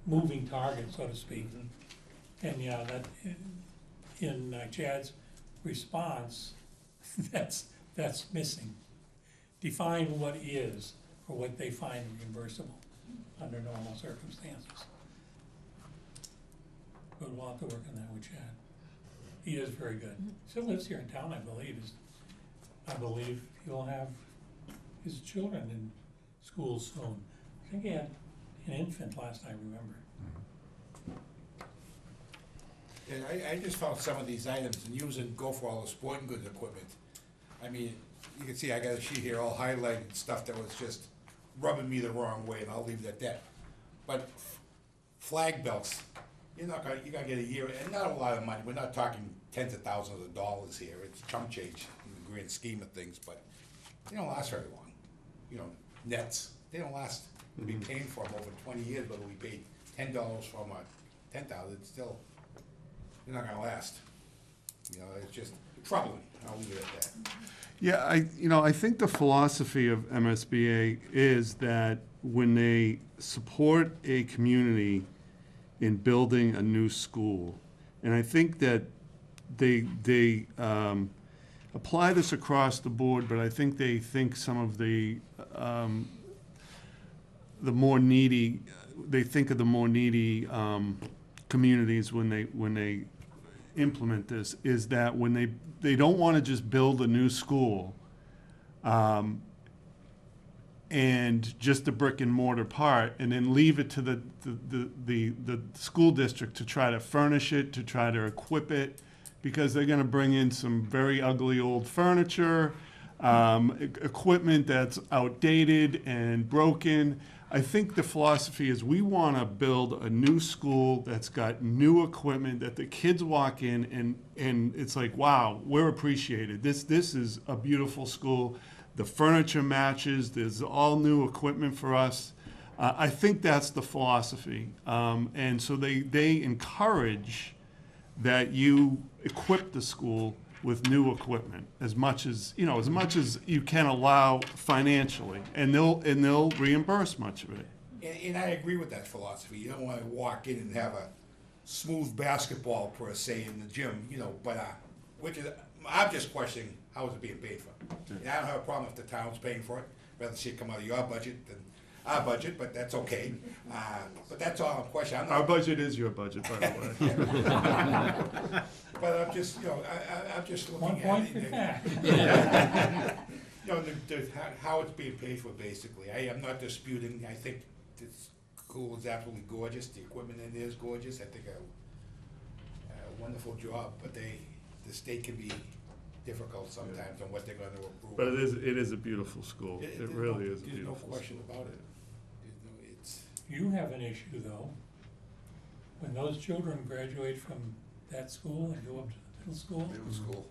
moving target, so to speak. And yeah, that, in Chad's response, that's missing. Define what is, or what they find reimbursable under normal circumstances. But we'll have to work on that with Chad. He is very good. Still lives here in town, I believe. I believe he'll have his children in school soon. I think he had an infant last I remember. And I just found some of these items and using, go for all the sporting goods equipment. I mean, you can see I got a sheet here all highlighted stuff that was just rubbing me the wrong way, and I'll leave it at that. But flag belts, you're gonna get a year, and not a lot of money. We're not talking tens of thousands of dollars here. It's chump change in the grand scheme of things, but they don't last very long. You know, nets, they don't last. We'll be paying for them over 20 years, whether we paid $10 from a 10,000, it's still, they're not gonna last. You know, it's just troubling. I'll leave it at that. Yeah, I think the philosophy of MSBA is that when they support a community in building a new school, and I think that they apply this across the board, but I think they think some of the more needy, they think of the more needy communities when they implement this, is that when they don't want to just build a new school and just the brick and mortar part, and then leave it to the school district to try to furnish it, to try to equip it, because they're going to bring in some very ugly old furniture, equipment that's outdated and broken. I think the philosophy is we want to build a new school that's got new equipment, that the kids walk in and it's like, wow, we're appreciated. This is a beautiful school. The furniture matches, there's all new equipment for us. I think that's the philosophy. And so they encourage that you equip the school with new equipment as much as you can allow financially, and they'll reimburse much of it. And I agree with that philosophy. You don't want to walk in and have a smooth basketball per se in the gym, but I'm just questioning how is it being paid for. And I don't have a problem if the town's paying for it. Rather see it come out of your budget than our budget, but that's okay. But that's all I'm questioning. Our budget is your budget, by the way. But I'm just, I'm just looking One at point it. for that. How it's being paid for, basically. I am not disputing. I think this school is absolutely gorgeous. The equipment in there is gorgeous. I think a wonderful job, but the state can be difficult sometimes on what they're going to approve. But it is a beautiful school. It really is a beautiful There's no question school. about it. It's You have an issue, though. When those children graduate from that school and go up to the middle school, middle school.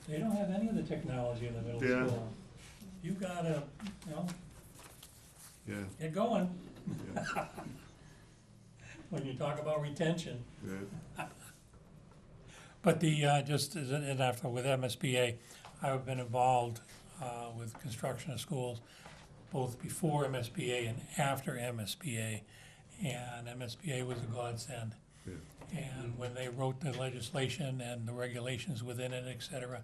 they don't have any of the technology in the middle Yeah. school. You gotta, Yeah, get going. yeah, When you talk about retention. yeah. But with MSBA, I've been involved with construction of schools, both before MSBA and after MSBA. And MSBA was a godsend. Yeah. And when they wrote the legislation and the regulations within it, et cetera,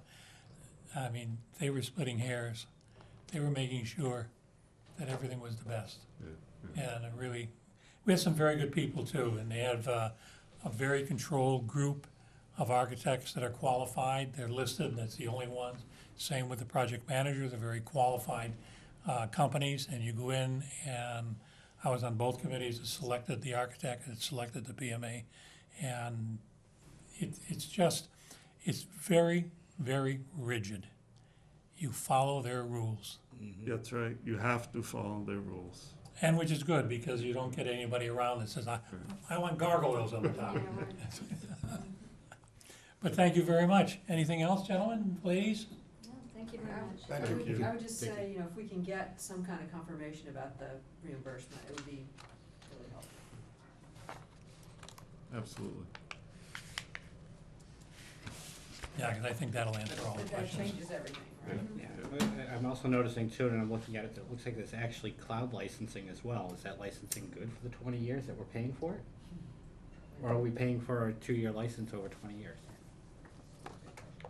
I mean, they were splitting hairs. They were making sure that everything was the best. Yeah, And we had some very good people too, and they have a very controlled group of architects that are qualified. They're listed, and that's the only ones. Same with the project managers, they're very qualified companies, and you go in, and I was on both committees that selected the architect and selected the PMA, and it's very, very rigid. You follow their rules. That's right. You have to follow their rules. And which is good, because you don't get anybody around that says, I want gargoyles on the top. Yeah, right. But thank you very much. Anything else, gentlemen, please? No, thank you very much. Thank you. I would just say, if we can get some kind of confirmation about the reimbursement, it would be really helpful. Absolutely. Yeah, because I think that'll answer all the That questions. changes everything, right? Yeah, I'm also noticing too, and I'm looking at it, it looks like there's actually cloud licensing as well. Is that licensing good for the 20 years that we're paying for it? Or are we paying for a 2-year license over 20 years?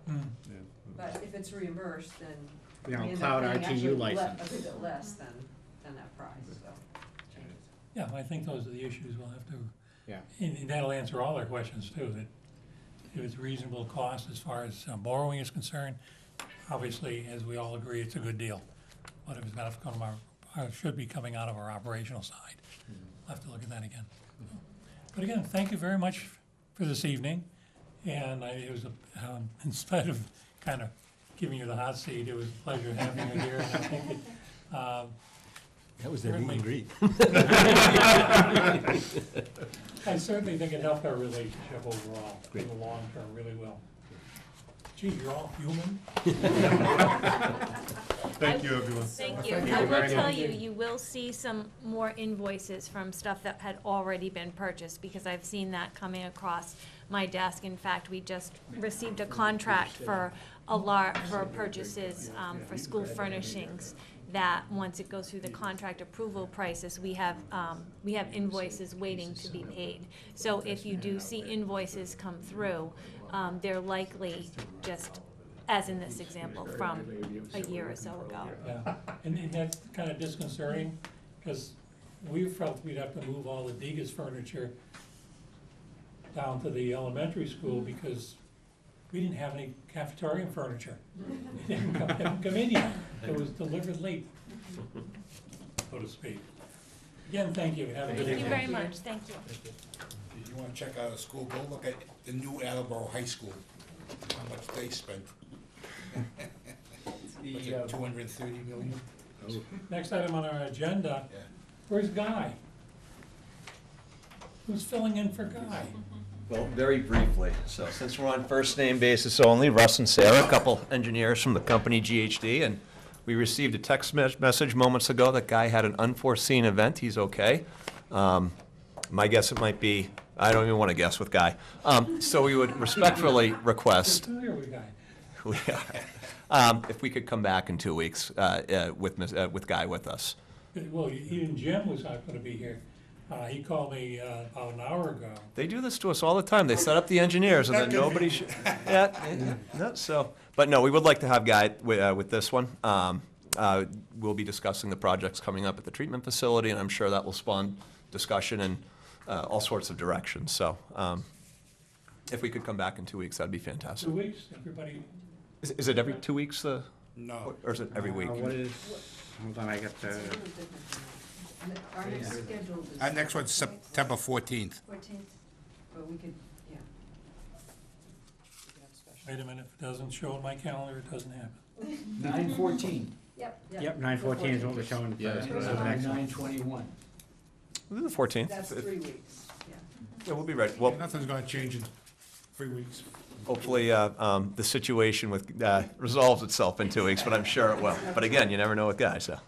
Hmm. Yeah. But if it's reimbursed, then You know, we end cloud up paying RTU actually license. a bit less than that price, so changes. Yeah, I think those are the issues we'll have to, Yeah. and that'll answer all their questions too, that if it's reasonable cost as far as borrowing is concerned, obviously, as we all agree, it's a good deal. But if it's not from should be coming out of our operational side, we'll have to look at that again. But again, thank you very much for this evening, and it was, in spite of kind of giving you the hot seat, it was a pleasure having you here, and I think it, That was their meet and greet. I certainly think it helped our relationship overall, in the long term, really will. Gee, you're all human? Thank you, everyone. Thank you. Thank you I will very tell much. you, you will see some more invoices from stuff that had already been purchased, because I've seen that coming across my desk. In fact, we just received a contract for for purchases, for school furnishings, that once it goes through the contract approval prices, we have invoices waiting to be paid. So if you do see invoices come through, they're likely just, as in this example, from a year or so ago. Yeah, and that's kind of disconcerting, because we felt we'd have to move all the Degas furniture down to the elementary school, because we didn't have any cafeteria furniture. It didn't come in yet, it was delivered late, so to speak. Again, thank you, have a good Thank evening. you very much, thank you. If you wanna check out a school, go look at the new Attleboro High School, how much they spent. What's it, 230 million? Next item on our agenda Yeah. Where's Guy? Who's filling in for Guy? Well, very briefly, so since we're on first name basis only, Russ and Sarah, a couple engineers from the company GHD, and we received a text message moments ago that Guy had an unforeseen event. He's okay. My guess it might be, I don't even want to guess with Guy. So we would respectfully request Familiar with Guy? if we could come back in 2 weeks with Guy with us. Well, even Jim was not gonna be here. He called me about an hour ago. They do this to us all the time. They set up the engineers, and then nobody should. Yeah, no, so, but no, we would like to have Guy with this one. We'll be discussing the projects coming up at the treatment facility, and I'm sure that will spawn discussion in all sorts of directions. So, if we could come back in 2 weeks, that'd be fantastic. 2 weeks, everybody, Is it every 2 weeks, No. or is it every week? What is, hold on, I got It's a the, little different than that. Our next schedule is. Our next one's September 14th. 14th, but we could, yeah. We could have a special. wait a minute, if it doesn't show on my calendar, it doesn't happen. 9/14. Yep. yep, 9/14 is what we're showing. for Yeah, the next one. 9/21. We'll do the 14th. That's 3 weeks, yeah. Yeah, we'll be ready. Well, Nothing's gonna change in 3 weeks. hopefully, the situation with, resolves itself in 2 weeks, but I'm sure it will. But again, you never know with Guy, so.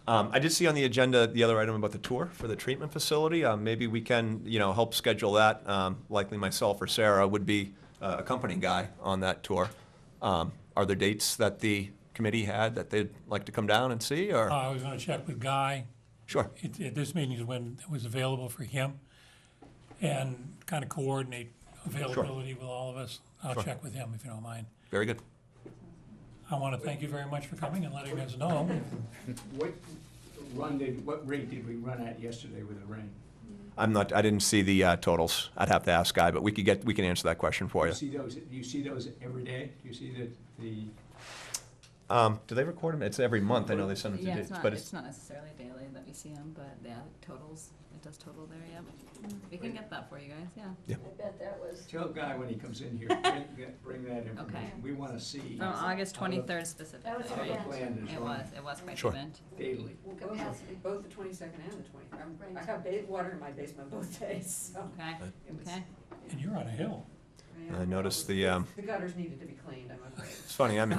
I did see on the agenda the other item about the tour for the treatment facility. Maybe we can, help schedule that. Likely myself or Sarah would be accompanying Guy on that tour. Are there dates that the committee had that they'd like to come down and see, or? I was gonna check with Guy. Sure. At this meeting is when it was available for him, and kind of coordinate availability with all of us. I'll Sure. check with him if you don't mind. Very good. I want to thank you very much for coming and letting us know. What rate did we run at yesterday with the rain? I didn't see the totals. I'd have to ask Guy, but we can answer that question for you. Do you see those every day? Do you see the, Do they record them? It's every month. I know they send them to Yeah, dates, it's but not necessarily daily that we see them, but yeah, totals, it does total there, yep. We can get that for you guys, yeah. I bet that was. tell Guy when he comes in here, bring that information. Okay. We want to see From August how the- 23rd specifically, That was how the right? plan is It run was quite Sure. the event. daily. Capacity, both the 22nd and the 23rd. I have water in my basement both days, so. Okay, it was- okay. And you're on a hill. yeah, I noticed that was- the, The gutters needed to be cleaned, I'm afraid. It's funny, I'm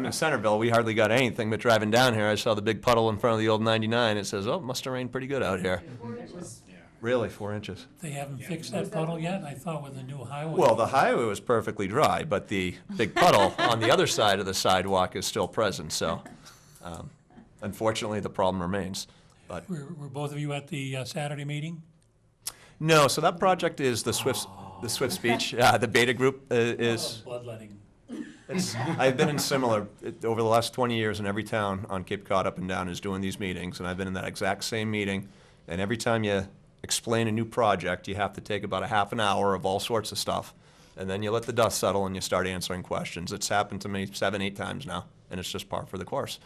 in Centerville. We hardly got anything, but driving down here, I saw the big puddle in front of the old 99. It says, oh, it must have rained pretty good out here. It was, Really, 4 inches. They haven't fixed that puddle yet? I thought with the new highway. Well, the highway was perfectly dry, but the big puddle on the other side of the sidewalk is still present, so unfortunately, the problem remains. But Were both of you at the Saturday meeting? no, so that project is the Swift Speech. The beta group is. Bloodletting. I've been in similar, over the last 20 years, in every town on Cape Cod up and down is doing these meetings, and I've been in that exact same meeting. And every time you explain a new project, you have to take about a half an hour of all sorts of stuff. And then you let the dust settle and you start answering questions. It's happened to me 7, 8 times now, and it's just par for the course.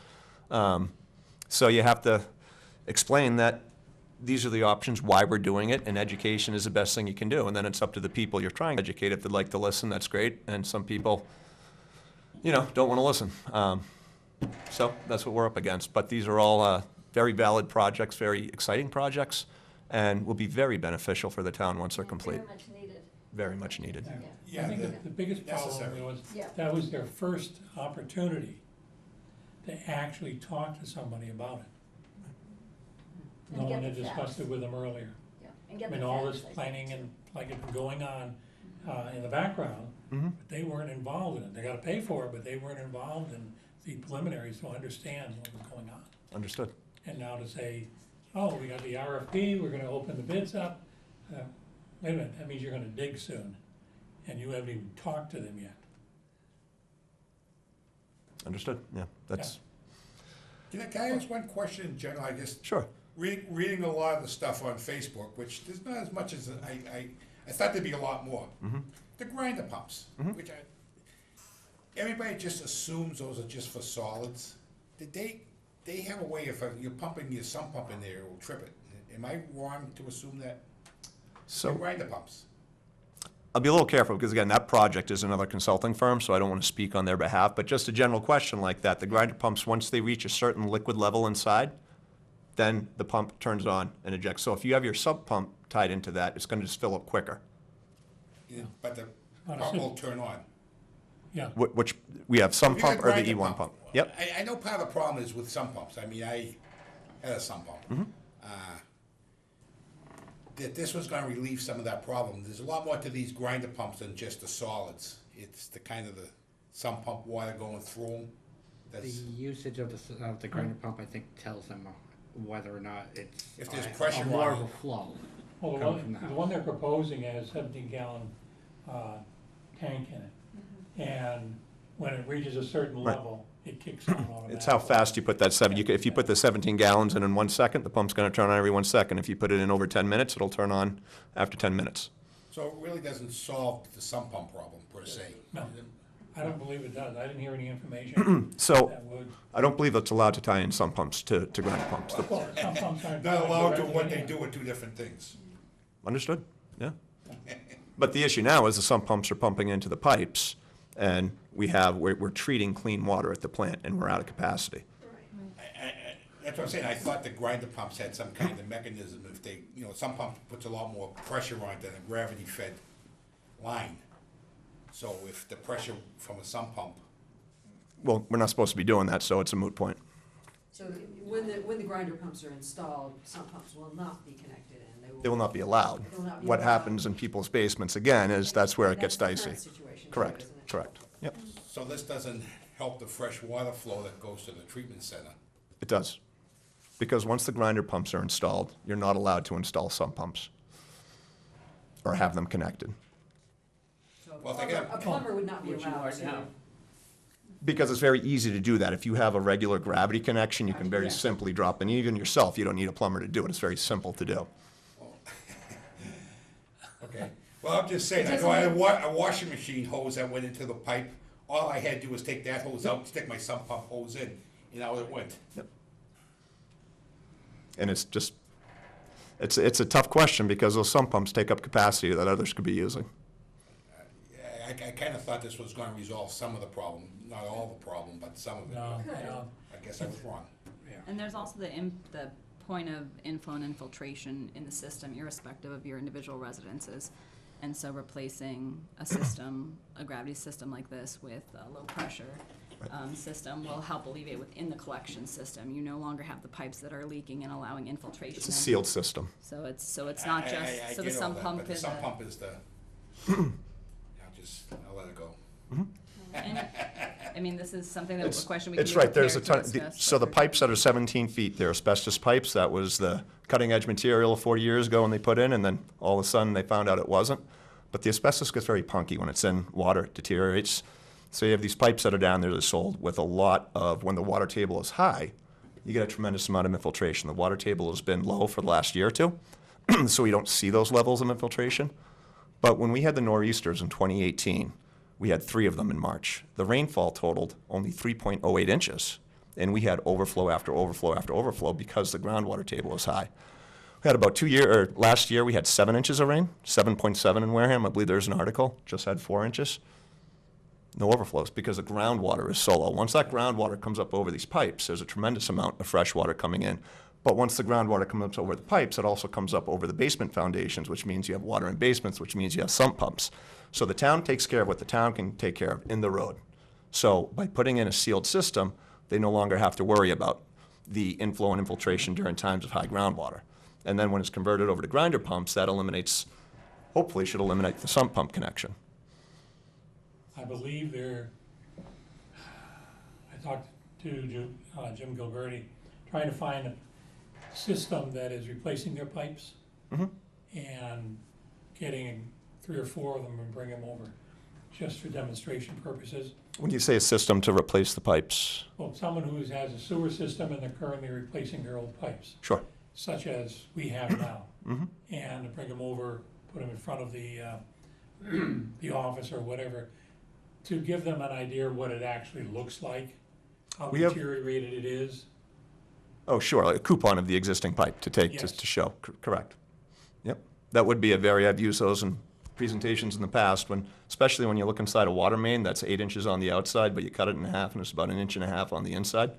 So you have to explain that these are the options, why we're doing it, and education is the best thing you can do. And then it's up to the people you're trying to educate. If they'd like to listen, that's great. And some people, don't want to listen. So that's what we're up against. But these are all very valid projects, very exciting projects, and will be very beneficial for the town once they're complete. Very much needed. Very much needed. I Yeah, think that the biggest problem necessary. was, Yeah. that was their first opportunity to actually talk to somebody about it. And No get one had the discussed facts. it with them earlier. Yeah, and get I mean, the all this facts, I think. planning and like it's been going on in the background, Mhm. but they weren't involved in it. They gotta pay for it, but they weren't involved in the preliminaries to understand what was going on. Understood. And now to say, oh, we got the RFP, we're gonna open the bids up. Wait a minute, that means you're gonna dig soon, and you haven't even talked to them yet. Understood. Yeah, that's, Can I ask one question in general? I guess sure. reading a lot of the stuff on Facebook, which there's not as much as I thought there'd be a lot more. Mhm. The grinder pumps, Mhm. which everybody just assumes those are just for solids. Did they have a way, if you're pumping your sump pump in there, it will trip it? Am I wrong to assume that? The So grinder pumps. I'll be a little careful because, again, that project is another consulting firm, so I don't want to speak on their behalf. But just a general question like that, the grinder pumps, once they reach a certain liquid level inside, then the pump turns on and ejects. So if you have your sump pump tied into that, it's gonna just fill up quicker. Yeah, but the On a pump sim- will turn on. Yeah, Which, we have sump If you got pump or the grinder E1 pump. Yep. I know part of the problem is with sump pumps. I mean, I had a sump pump. Mm-hmm. That this was gonna relieve some of that problem. There's a lot more to these grinder pumps than just the solids. It's the kind of the sump pump water going through them. The That's, usage of the grinder pump, I think, tells them whether or not it's If there's a pressure more on of it. a flow. well, Coming from the the house. one they're proposing has a 17-gallon tank in it. And when it reaches a certain Right. level, it kicks on automatically. It's how fast you put that if you put the 17 gallons in 1 second, the pump's gonna turn on every 1 second. If you put it in over 10 minutes, it'll turn on after 10 minutes. so it really doesn't solve the sump pump problem per se. No, I don't believe it does. I didn't hear any information So, that would. I don't believe it's allowed to tie in sump pumps to grinder pumps. Well, some pumps aren't. Not allowed to directly what they in. do are two different things. Understood? Yeah. But the issue now is the sump pumps are pumping into the pipes, and we're treating clean water at the plant, and we're out of capacity. That's what I'm saying, I thought the grinder pumps had some kind of mechanism, if they, some pump puts a lot more pressure on it than a gravity-fed line. So if the pressure from a sump pump, Well, we're not supposed to be doing that, so it's a moot point. So when the grinder pumps are installed, sump pumps will not be connected and They will not be allowed. They will not be What allowed. happens in people's basements, again, is that's where it gets That's the dicey. current situation too, Correct, isn't it? correct. Yep, so this doesn't help the fresh water flow that goes to the treatment center. it does. Because once the grinder pumps are installed, you're not allowed to install sump pumps or have them connected. So Well, if they get- a plumber would not be Which you allowed are to. now. Because it's very easy to do that. If you have a regular gravity connection, you can very Yeah. simply drop in. Even yourself, you don't need a plumber to do it. It's very simple to do. Okay. Well, I'm just saying, I It know I had doesn't a washing machine hose that went into the pipe. All I had to do was take that hose out, stick my sump pump hose in, and out it went. And it's just, it's a tough question because those sump pumps take up capacity that others could be using. I kind of thought this was gonna resolve some of the problem, not all the problem, but some of it. No, Good. no. I guess I was wrong. And there's also the point of inflow and infiltration in the system irrespective of your individual residences. And so replacing a system, a gravity system like this with a low pressure system will help alleviate within the collection system. You no longer have the pipes that are leaking and allowing infiltration. It's a in. sealed system. So it's not just, I so the get all sump that, pump but the is sump a, pump is the, I'll let it go. and, I mean, this is something that, a question we can It's be right, there's a prepared ton, to discuss. so the but- pipes that are 17 feet, they're asbestos pipes. That was the cutting edge material 40 years ago when they put in, and then all of a sudden they found out it wasn't. But the asbestos gets very punky when it's in water, it deteriorates. So you have these pipes that are down there that are sold with a lot of, when the water table is high, you get a tremendous amount of infiltration. The water table has been low for the last year or two, so we don't see those levels of infiltration. But when we had the nor'easters in 2018, we had 3 of them in March. The rainfall totaled only 3.08 inches, and we had overflow after overflow after overflow because the groundwater table was high. We had about last year we had 7 inches of rain, 7.7 in Wareham. I believe there's an article, just had 4 inches. No overflows because the groundwater is so low. Once that groundwater comes up over these pipes, there's a tremendous amount of fresh water coming in. But once the groundwater comes up over the pipes, it also comes up over the basement foundations, which means you have water in basements, which means you have sump pumps. So the town takes care of what the town can take care of in the road. So by putting in a sealed system, they no longer have to worry about the inflow and infiltration during times of high groundwater. And then when it's converted over to grinder pumps, that eliminates, hopefully should eliminate the sump pump connection. I believe I talked to Jim Gilberti, trying to find a system that is replacing their pipes and getting 3 or 4 of them and bring them over, just for demonstration purposes. When you say a system to replace the pipes, Well, someone who has a sewer system and they're currently replacing their old pipes, sure. such as we have now, and to bring them over, put them in front of the office or whatever, to give them an idea of what it actually looks like, how We have- deteriorated it is. Oh, sure, like a coupon of the existing pipe to take, Yes. to show, correct. Yep, that would be I've used those in presentations in the past, especially when you look inside a water main that's 8 inches on the outside, but you cut it in half and it's about 1.5 inches on the inside.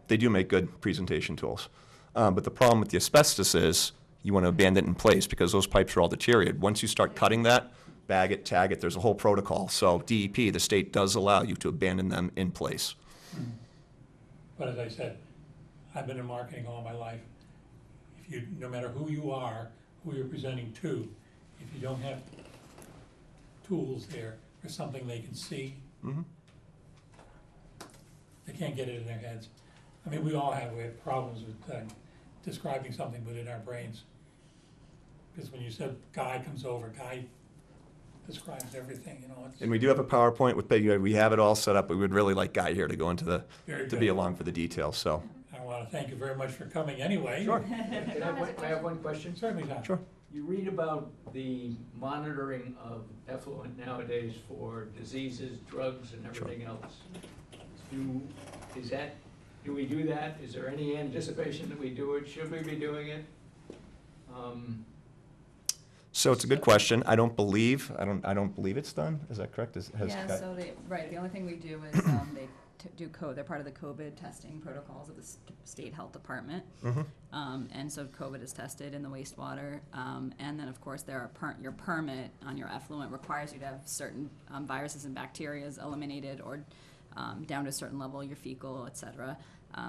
They do make good presentation tools. But the problem with the asbestos is you want to abandon it in place because those pipes are all deteriorated. Once you start cutting that, bag it, tag it, there's a whole protocol. So DEP, the state does allow you to abandon them in place. But as I said, I've been in marketing all my life. If you, no matter who you are, who you're presenting to, if you don't have tools there or something they can see, Mhm. they can't get it in their heads. I mean, we have problems with describing something within our brains. Because when you said guy comes over, guy describes everything, you know. It's And we do have a PowerPoint with, we have it all set up, but we would really like Guy here to go into the, very to be good. along for the details, so. I want to thank you very much for coming anyway. Sure. Can I have one question? Certainly, Tom. Sure. You read about the monitoring of effluent nowadays for diseases, drugs, and everything else. Do we do that? Is there any anticipation that we do it? Should we be doing it? So it's a good question. I don't believe it's done. Is that correct? Yeah, so the only thing we do is do they're part of the COVID testing protocols of the state health department. And so COVID is tested in the wastewater. And then, of course, your permit on your effluent requires you to have certain viruses and bacteria eliminated or down to a certain level, your fecal, et cetera.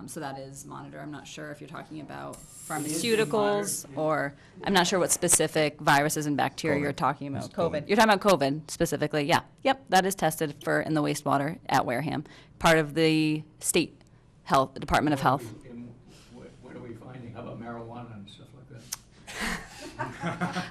So that is monitored. I'm not sure if you're talking about pharmaceuticals or I'm not sure what specific viruses and bacteria COVID. you're talking about. It's COVID. COVID. You're talking about COVID specifically. Yeah. Yep. That is tested in the wastewater at Wareham, part of the state health, Department of Health. What are we finding? How about marijuana and stuff like that?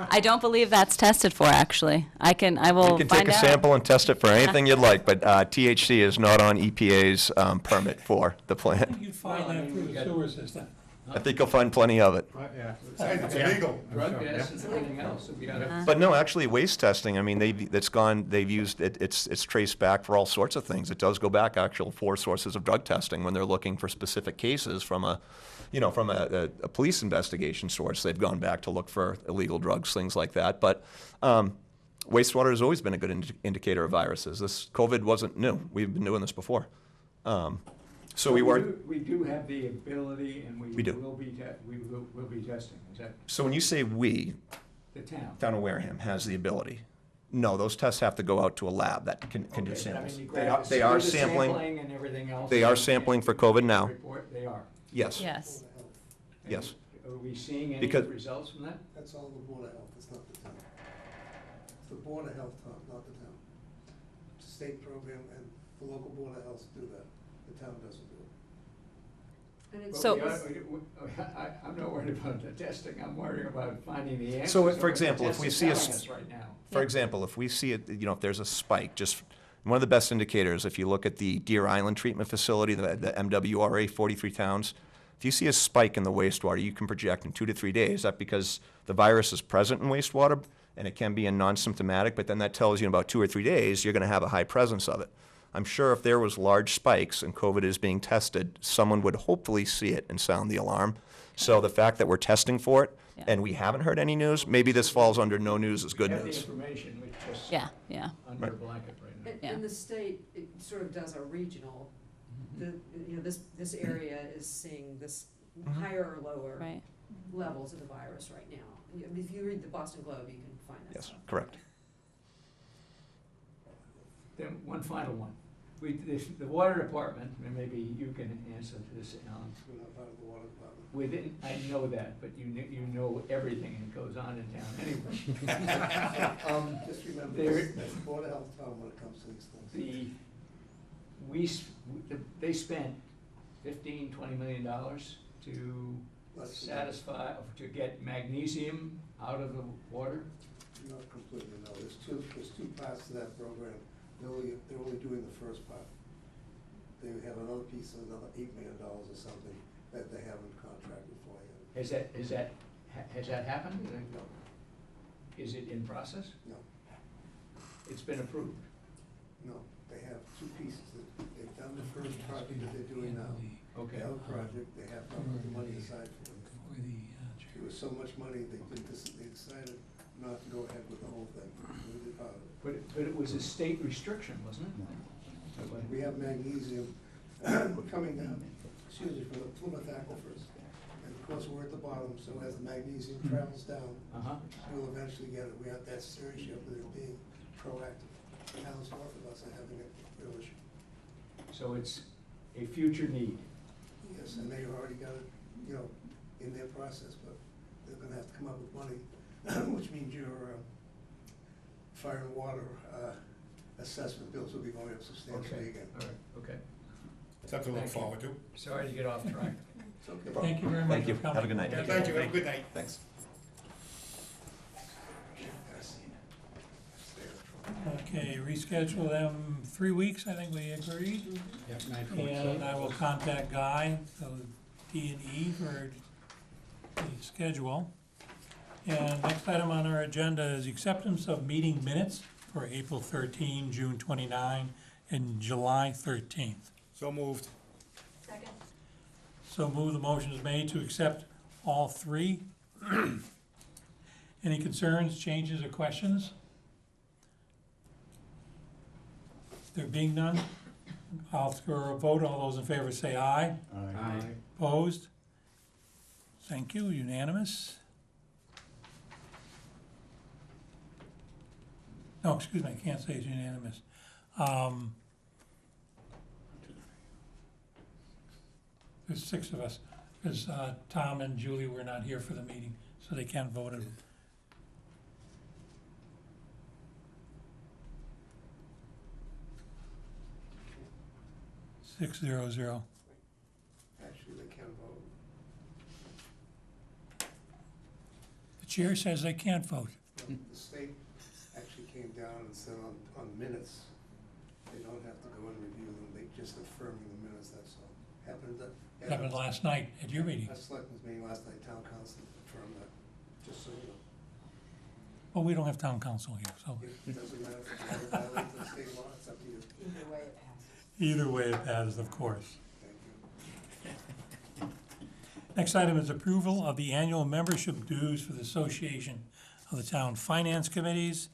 I don't believe that's tested for, actually. I will find out. You can take a sample and test it for anything you'd like, but THC is not on EPA's permit for the plant. You'd find Well, I that mean, through we the got- sewer system. I think you'll find plenty of it. Yeah. It's illegal. Drug tests and everything else, so we gotta. But no, actually, waste testing, I mean, they've used, it's traced back for all sorts of things. It does go back, actual 4 sources of drug testing when they're looking for specific cases from a police investigation source. They've gone back to look for illegal drugs, things like that. But wastewater has always been a good indicator of viruses. This COVID wasn't new. We've been doing this before. So we weren't. We do have the ability, and We do. will be testing. Is that So when you say we, the town? Town of Wareham has the ability. No, those tests have to go out to a lab that can do Okay, but I samples. mean, you They grab are, the- they are do the sampling. and everything else. They are sampling for COVID now. Report, they are. Yes. Yes. And Yes. Are we seeing any Because- results from that? That's all the Board of Health, it's not the town. It's the Board of Health, not the town. It's a state program, and the local Board of Health do that. The town doesn't do it. And it's So- I'm not worried about the testing, I'm worried about finding the answers. So, of for what the example, if test we is see a telling s- us right now. For example, if we see it, if there's a spike, just one of the best indicators, if you look at the Deer Island Treatment Facility, the MWRA, 43 towns, if you see a spike in the wastewater, you can project in 2 to 3 days. That's because the virus is present in wastewater and it can be in non-symptomatic, but then that tells you in about 2 or 3 days, you're going to have a high presence of it. I'm sure if there was large spikes and COVID is being tested, someone would hopefully see it and sound the alarm. So the fact that we're testing for it Yeah. and we haven't heard any news, maybe this falls under no news is good We have the news. information, which just Yeah, yeah. under a Right. blanket right now. Yeah. And the state, it sort of does a regional, this area is seeing this higher or lower Right. levels of the virus right now. If you read the Boston Globe, you can find that Yes, stuff. correct. Then one final one. The water department, and maybe you can answer this, Alan. We're not part of the Water Department. I know that, but you know everything that goes on in town anyway. Just remember, There- it's the Board of Health town when it comes to these things. They spent $15-20 million to Less than satisfy, to get magnesium out of the water. Not completely, no. There's two parts to that program. They're only doing the first part. They have another piece, another $8 million or something that they haven't contracted for yet. Has that happened? No, Is it in process? no, It's been approved. no. They have two pieces. They've done the first project that they're doing now. Okay. The other project, they have not put the money aside for it. There was so much money, they decided not to go ahead with the whole thing. With the part of it. But it was a state restriction, wasn't it? We have magnesium coming down, from the Plymouth aquifers and course, we're at the bottom, so as the magnesium travels down, Uh-huh. we'll eventually get it. We aren't that serious yet, but it's being proactive. Towns north of us are having a real issue. So it's a future need. Yes, and they already got it, you know, in their process, but they're gonna have to come up with money, which means your fire and water assessment bills will be going up substantially again. All right, okay. Something to look Thank you. forward to. Sorry to get off track. It's okay. Thank you very much Thank you. for coming. Have a good night. Thank you, have a good night. Thanks. Okay, reschedule them 3 weeks, I think we agreed. Yep, And I will contact Guy, so D and E for the schedule. And next item on our agenda is acceptance of meeting minutes for April 13, June 29, and July 13th. So moved. Second. So move, the motion is made to accept all three. Any concerns, changes, or questions? There being none, I'll throw a vote. All those in favor say aye. Aye. Opposed? Thank you, unanimous. No, excuse me, I can't say it's unanimous. There's 6 of us, because Tom and Julie were not here for the meeting, so they can't vote. 6-0-0. Actually, they can vote. The chair says they can't vote. The state actually came down and said on minutes, they don't have to go and review them, they just affirming the minutes, that's all. Happened last night at your meeting. At selectmen's meeting last night, town council confirmed that, just so you know. Well, we don't have town council here, so It doesn't matter if you violate the state law, it's up to you. Either way it passes. either way it passes, of course. Thank you. Next item is approval of the annual membership dues for the Association of the Town Finance Committees.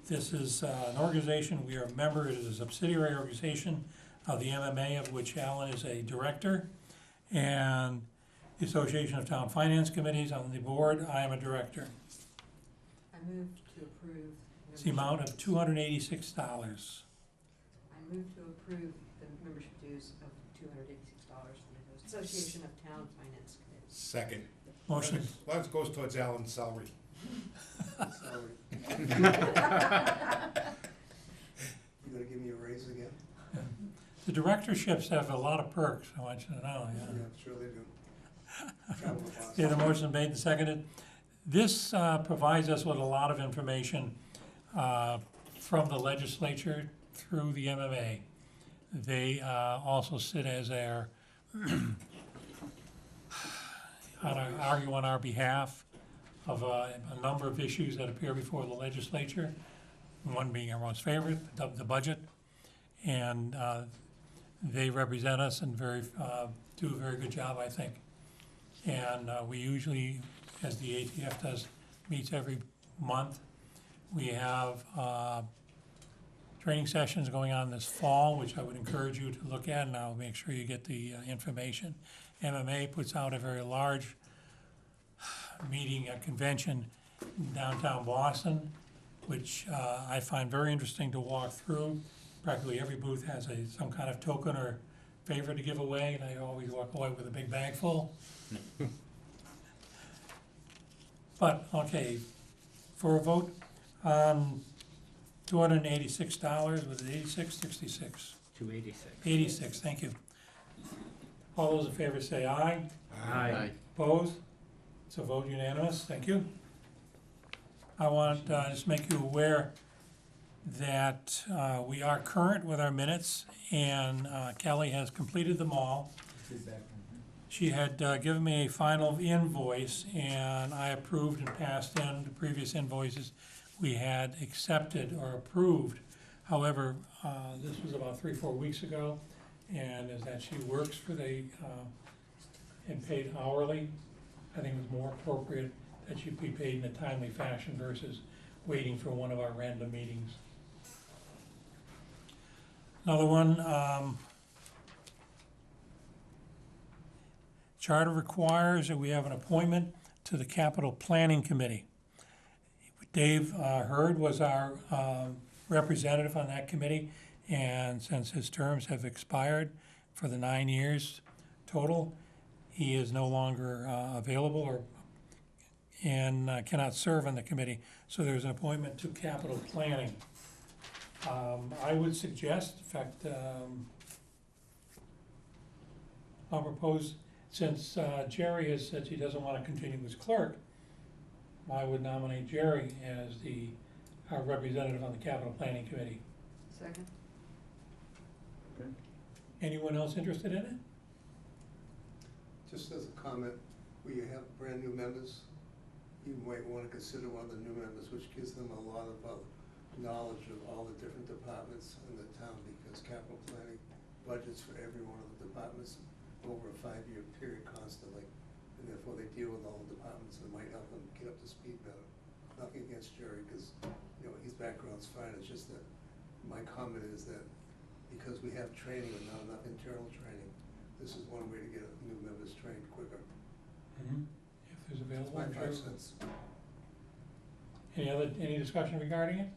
This is an organization, we are a member, it is a subsidiary organization of the MMA, of which Alan is a director. And the Association of Town Finance Committees, on the board, I am a director. I move to approve. It's the amount of $286. I move to approve the membership dues of $286 for the Association of Town Finance Committees. Second. Motion, Well, it goes towards Alan's salary. Sorry. You gonna give me a raise again? the directorships have a lot of perks, I want you to know, yeah. Yeah, sure they do. Travel the boss. Okay, the motion made and seconded. This provides us with a lot of information from the legislature through the MMA. They also sit as our, argue on our behalf of a number of issues that appear before the legislature, one being our most favorite, the budget. And they represent us and do a very good job, I think. And we usually, as the ATF does, meets every month. We have training sessions going on this fall, which I would encourage you to look at, and I'll make sure you get the information. MMA puts out a very large meeting, a convention in downtown Boston, which I find very interesting to walk through. Practically every booth has some kind of token or favor to give away, and I always walk away with a big bag full. But, okay, for a vote on $286, was it 86, 66? 286. 86, thank you. All those in favor say aye. Aye. Opposed? It's a vote unanimous, thank you. I want to just make you aware that we are current with our minutes, and Kelly has completed them all. She had given me a final invoice, and I approved and passed in the previous invoices we had accepted or approved. However, this was about 3-4 weeks ago, and is that she works for and paid hourly. I think it was more appropriate that she be paid in a timely fashion versus waiting for one of our random meetings. Another one, Charter requires that we have an appointment to the Capital Planning Committee. Dave Hurd was our representative on that committee, and since his terms have expired for the 9 years total, he is no longer available and cannot serve on the committee. So there's an appointment to Capital Planning. I would suggest, in fact, I'll propose, since Jerry has said he doesn't want to continue as clerk, I would nominate Jerry as our representative on the Capital Planning Committee. Second? Anyone else interested in it? Just as a comment, where you have brand-new members, you might want to consider one of the new members, which gives them a lot of knowledge of all the different departments in the town, because capital planning budgets for every one of the departments over a 5-year period constantly, and therefore they deal with all the departments, and it might help them get up to speed better. Nothing against Jerry, because, you know, his background's fine, it's just that my comment is that because we have training and not enough internal training, this is one way to get new members trained quicker. If there's That's available. my 5 cents. Any discussion regarding it?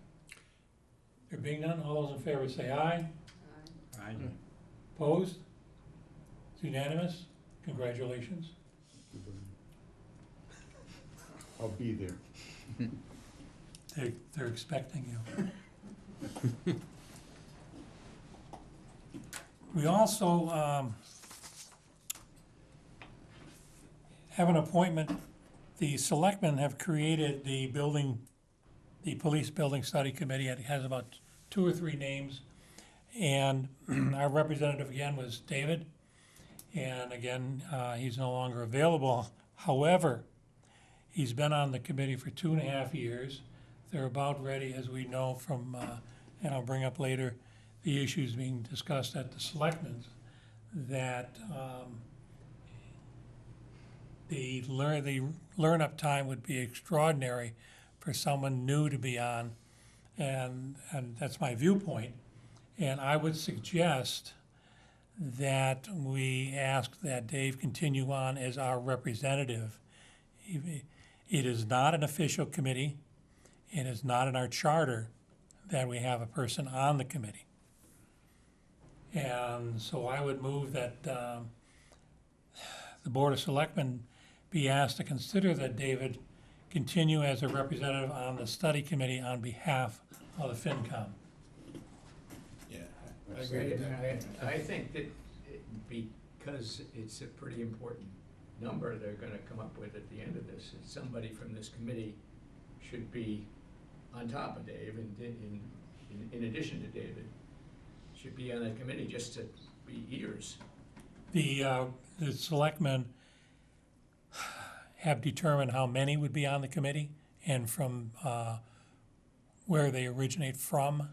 There being none, all those in favor say aye. Aye. Opposed? It's unanimous. Congratulations. I'll be there. They're expecting you. We also have an appointment. The selectmen have created the police building study committee. It has about 2 or 3 names. And our representative again was David. And again, he's no longer available. However, he's been on the committee for 2.5 years. They're about ready, as we know from, and I'll bring up later, the issues being discussed at the selectmen's, that the learn-up time would be extraordinary for someone new to be on, and that's my viewpoint. And I would suggest that we ask that Dave continue on as our representative. It is not an official committee. It is not in our charter that we have a person on the committee. And so I would move that the Board of Selectmen be asked to consider that David continue as a representative on the study committee on behalf of the FinCom. Yeah, I agree with that. I think that because it's a pretty important number they're gonna come up with at the end of this, is somebody from this committee should be on top of Dave, and in addition to David, should be on that committee just to be ears. The selectmen have determined how many would be on the committee and from where they originate from.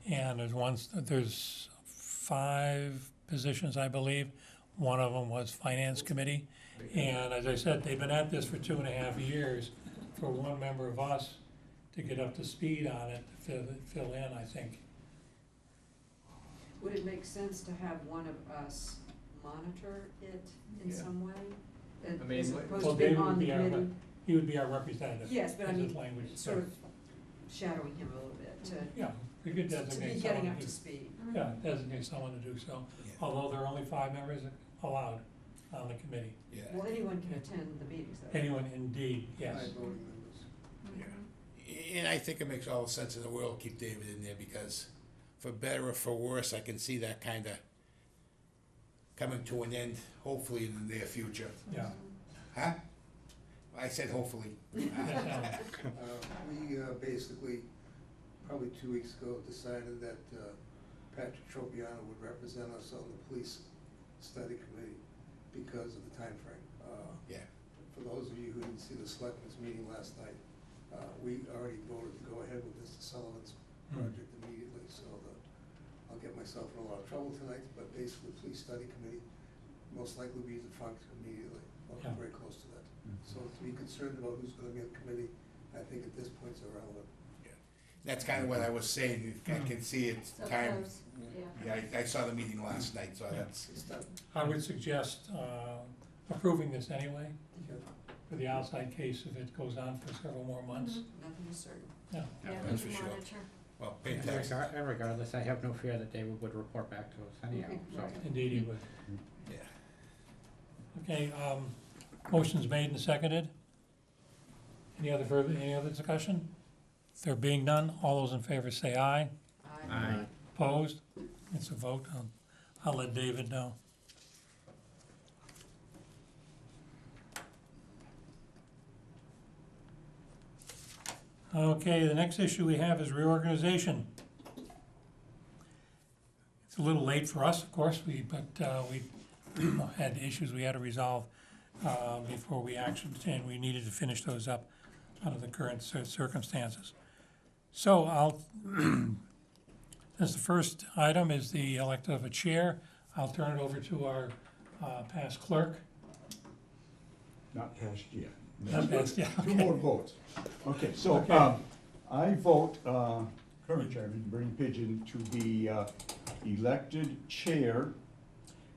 And there's 5 positions, I believe. One of them was Finance Committee. And as I said, they've been at this for 2.5 years. For one member of us to get up to speed on it, to fill in, I think. Would it make sense to have one of us monitor it in Yeah. some way? I mean, As what- opposed Well, to being David would on the be our, committee? he would be our representative. Yes, but I as mean, his language sort of says. shadowing him a little bit, Yeah, we could to designate be someone getting up to, to speed. yeah, designate someone to do so. Yeah. Although there are only 5 members allowed on the committee. Yeah. Well, anyone can attend the meetings, though. Anyone indeed, yes. 5 voting members. Yeah. And I think it makes all the sense in the world to keep David in there, because for better or for worse, I can see that kind of coming to an end, hopefully in the near future. Yeah. Huh? I said hopefully. We basically, probably 2 weeks ago, decided that Patrick Tropiano would represent us on the police study committee because of the timeframe. Yeah. For those of you who didn't see the selectmen's meeting last night, we already voted to go ahead with Mr. Sullivan's project immediately, so I'll get myself in a lot of trouble tonight, but basically, the police study committee most likely be defunct immediately, or Yeah. very close to that. So to be concerned about who's gonna be on the committee, I think at this point is irrelevant. That's kind of what I was saying. I can see it's So time. close, yeah. Yeah, I saw the meeting last night, so that's, It's done. I would suggest approving this anyway, for the outside case if it goes on for several more months. Nothing is certain. No. Yeah, that's we for sure. monitor. Well, pay And taxes. regardless, I have no fear that they would report back to us anyhow, so. Indeed he would. Yeah. Okay, motion's made and seconded. Any other discussion? There being none, all those in favor say aye. Aye. Opposed? It's a vote. I'll let David know. Okay, the next issue we have is reorganization. It's a little late for us, of course, but we had issues we had to resolve before we actioned, and we needed to finish those up under the current circumstances. So as the first item is the elect of a chair, I'll turn it over to our past clerk. Not passed yet. Not passed yet, Two okay. more votes. Okay, so, Okay. I vote, current chairman, Bernie Pigeon, to be, elected chair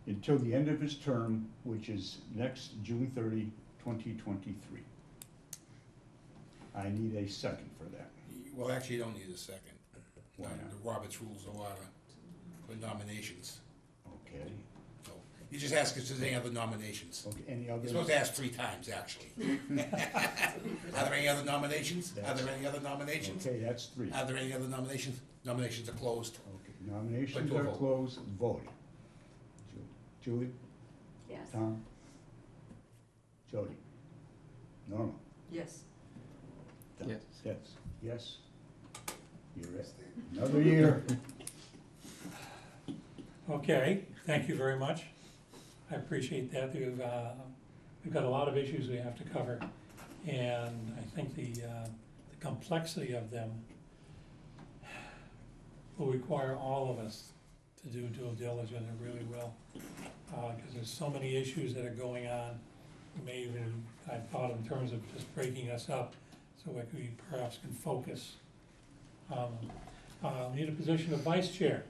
until the end of his term, which is next June 30, 2023. I need a second for that. Well, actually, you don't need a second. Why not? The Roberts Rules of Order for nominations. Okay, So you just ask if there's any other nominations. okay, any You're others? supposed to ask 3 times, actually. Are there any other nominations? Are there any other nominations? Okay, that's 3. Are there any other nominations? Nominations are closed. Okay, nominations Put to a are vote. closed, voting. Julie, Yes. Tom, Jody, Norma. Yes. Tom. Yes. Yes. You're it. Another year. Okay, thank you very much. I appreciate that. We've got a lot of issues we have to cover, and I think the complexity of them will require all of us to do due diligence, it really will. Because there's so many issues that are going on. We may even, I've thought in terms of just breaking us up, so we perhaps can focus. We need a position of vice chair.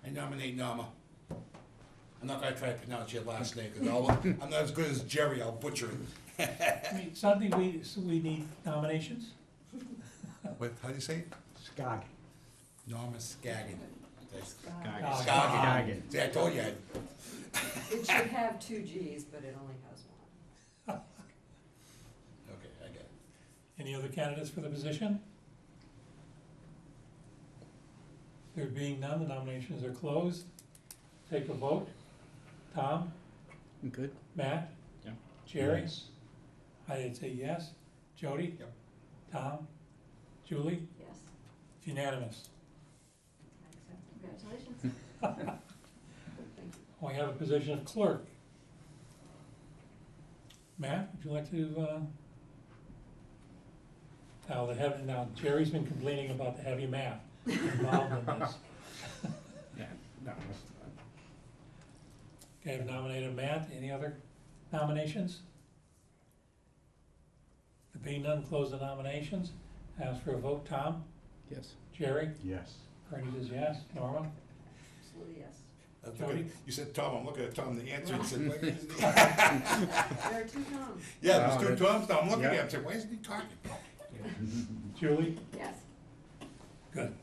I nominate Norma. I'm not gonna try to pronounce your last name, because I'm not as good as Jerry, I'll butcher it. I mean, something we need nominations? What, how do you say it? Skag. Norma Skaggan. Skaggan. See, I told you. It should have 2 Gs, but it only has 1. Okay, I get it. Any other candidates for the position? There being none, the nominations are closed. Take a vote. Tom? Good. Matt? Yeah. Jerry? Yes. I'd say yes. Jody? Yep. Tom? Julie? Yes. It's unanimous. Congratulations. We have a position of clerk. Matt, would you like to, now Jerry's been complaining about the heavy math involved in this. Yeah, no, Okay, I've nominated Matt. Any other nominations? There being none, close the nominations. Ask for a vote. Tom? Yes. Jerry? Yes. Bernie says yes. Norma? Absolutely yes. Jody? You said Tom, I'm looking at Tom, the answer, and said, wait, isn't he? There are 2 Toms. Yeah, there's No, 2 Toms, now I'm looking at yeah. him, saying, why isn't he talking? Julie? Yes. Good.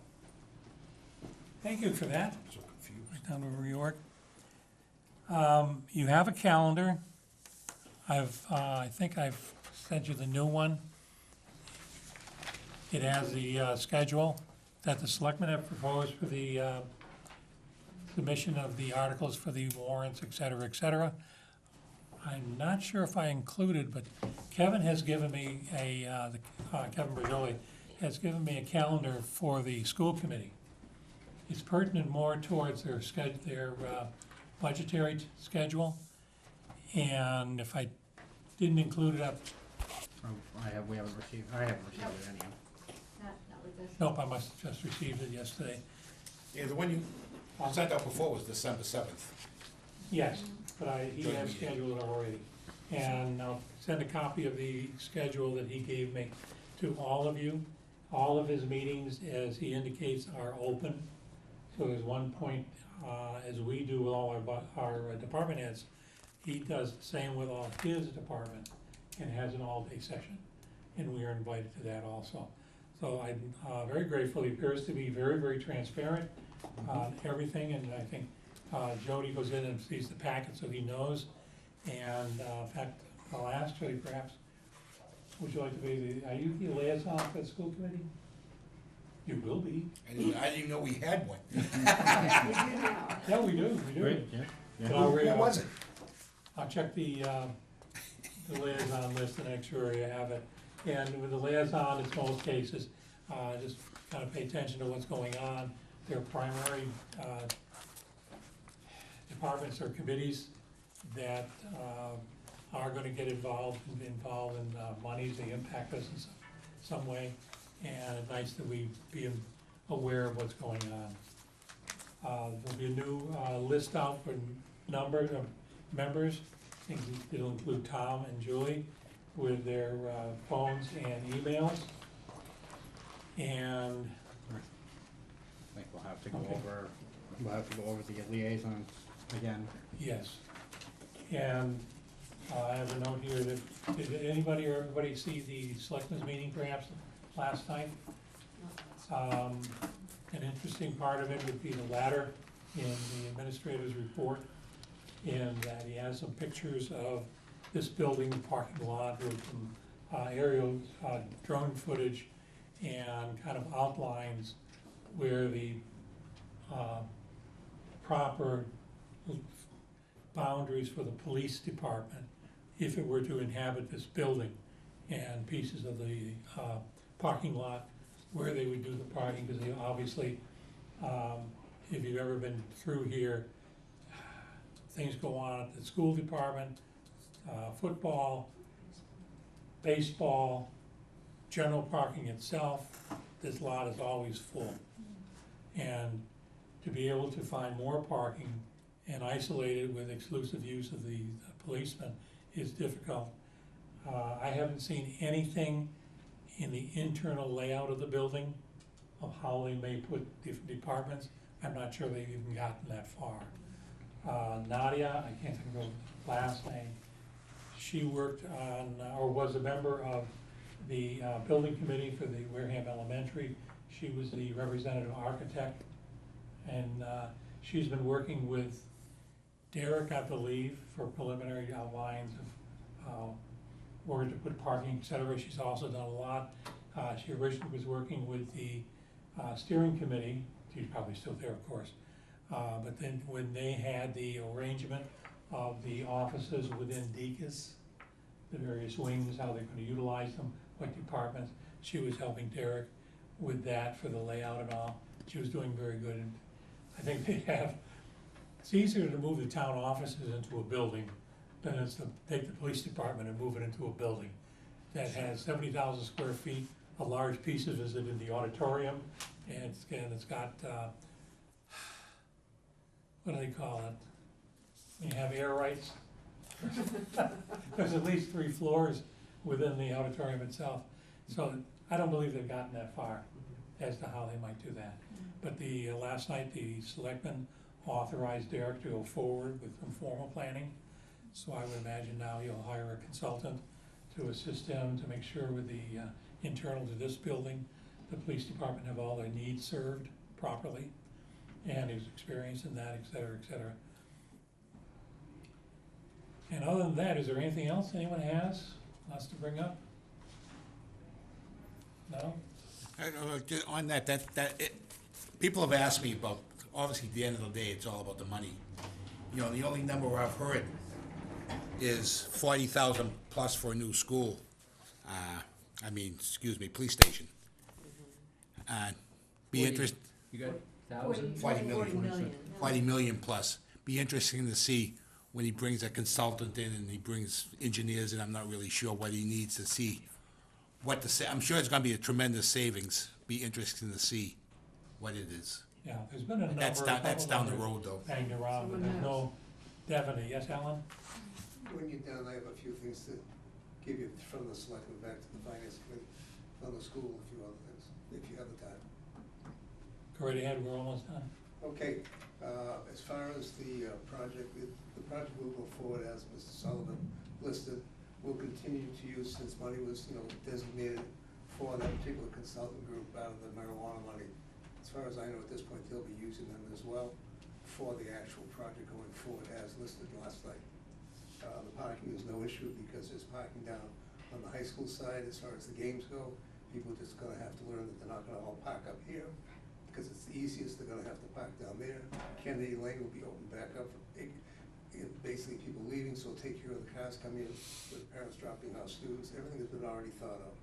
Thank you for that. So confused. Right down to reorg. You have a calendar. I think I've sent you the new one. It has the schedule that the selectmen have proposed for the submission of the articles for the warrants, et cetera, et cetera. I'm not sure if I included, but Kevin has given me Kevin Brzoli has given me a calendar for the school committee. It's pertinent more towards their budgetary schedule. And if I didn't include it, we haven't received it anyhow. Not with this. nope, I must have just received it yesterday. Yeah, the one you sent out before was December 7th. Yes, but he has scheduled it already. And I'll send a copy of the schedule that he gave me to all of you. All of his meetings, as he indicates, are open. So there's one point, as we do with all our department heads, he does the same with all his departments and has an all-day session. And we are invited to that also. So I'm very grateful. He appears to be very, very transparent on everything, and I think Jody goes in and sees the packet so he knows. And in fact, I'll ask Jody perhaps, would you like to be are you the liaison for the school committee? You will be. I didn't even know we had one. We do now. Yeah, we do, we do. Great, yeah. So I'll Who was it? I'll check the liaison list to make sure you have it. And with the liaison, it's most cases, just kind of pay attention to what's going on. Their primary departments or committees that are gonna get involved in monies, they impact us in some way. And it's nice that we be aware of what's going on. There'll be a new list out for number of members. I think it'll include Tom and Julie with their phones and emails. And I think we'll have to go Okay. over the liaisons again. yes, and I have a note here that, did anybody or everybody see the selectmen's meeting perhaps last night? An interesting part of it would be the latter in the administrator's report, in that he has some pictures of this building, the parking lot, with some aerial drone footage and kind of outlines where the proper boundaries for the police department, if it were to inhabit this building, and pieces of the parking lot where they would do the parking, because they obviously, if you've ever been through here, things go on at the school department, football, baseball, general parking itself, this lot is always full. And to be able to find more parking and isolate it with exclusive use of the policemen is difficult. I haven't seen anything in the internal layout of the building of how they may put different departments. I'm not sure they've even gotten that far. Nadia, I can't think of her last name, she worked on, or was a member of the building committee for the Wareham Elementary. She was the representative architect, and she's been working with Derek, I believe, for preliminary outlines of where to put parking, et cetera. She's also done a lot. She originally was working with the steering committee. She's probably still there, of course. But then when they had the arrangement of the offices within DECAS, the various wings, how they're gonna utilize them, what departments, she was helping Derek with that for the layout and all. She was doing very good. And I think they have, it's easier to move the town offices into a building than it's to take the police department and move it into a building that has 70,000 square feet. A large piece of it is in the auditorium, and it's got, what do they call it? When you have air rights. There's at least 3 floors within the auditorium itself. So I don't believe they've gotten that far as to how they might do that. But the, last night, the selectmen authorized Derek to go forward with some formal planning. So I would imagine now he'll hire a consultant to assist him to make sure with the internal to this building, the police department have all their needs served properly, and his experience in that, et cetera, et cetera. And other than that, is there anything else anyone has, wants to bring up? No? On people have asked me about, obviously, at the end of the day, it's all about the money. You know, the only number I've heard is 40,000 plus for a new school. Police station. Be interested. You got 1,000? 40 million. 40 million plus. Be interesting to see when he brings a consultant in and he brings engineers in. I'm not really sure what he needs to see. I'm sure it's gonna be a tremendous savings. Be interesting to see what it is. Yeah, there's been a number. That's down the road, though. Banged around, but there's no definite. Yes, Alan? When you're done, I have a few things to give you from the selectmen back to the finance committee, on the school, a few other things, if you have the time. Go right ahead, we're almost done. Okay, As far as the project, the project will go forward as Mr. Sullivan listed. We'll continue to use, since money was, designated for that particular consultant group out of the marijuana money. As far as I know at this point, they'll be using them as well for the actual project going forward as listed last night. The parking is no issue because there's parking down on the high school side as far as the games go. People are just gonna have to learn that they're not gonna all park up here because it's the easiest. They're gonna have to park down there. Kennedy Lane will be opened back up for basically people leaving, so take care of the cars coming in with parents dropping off students. Everything has been already thought of.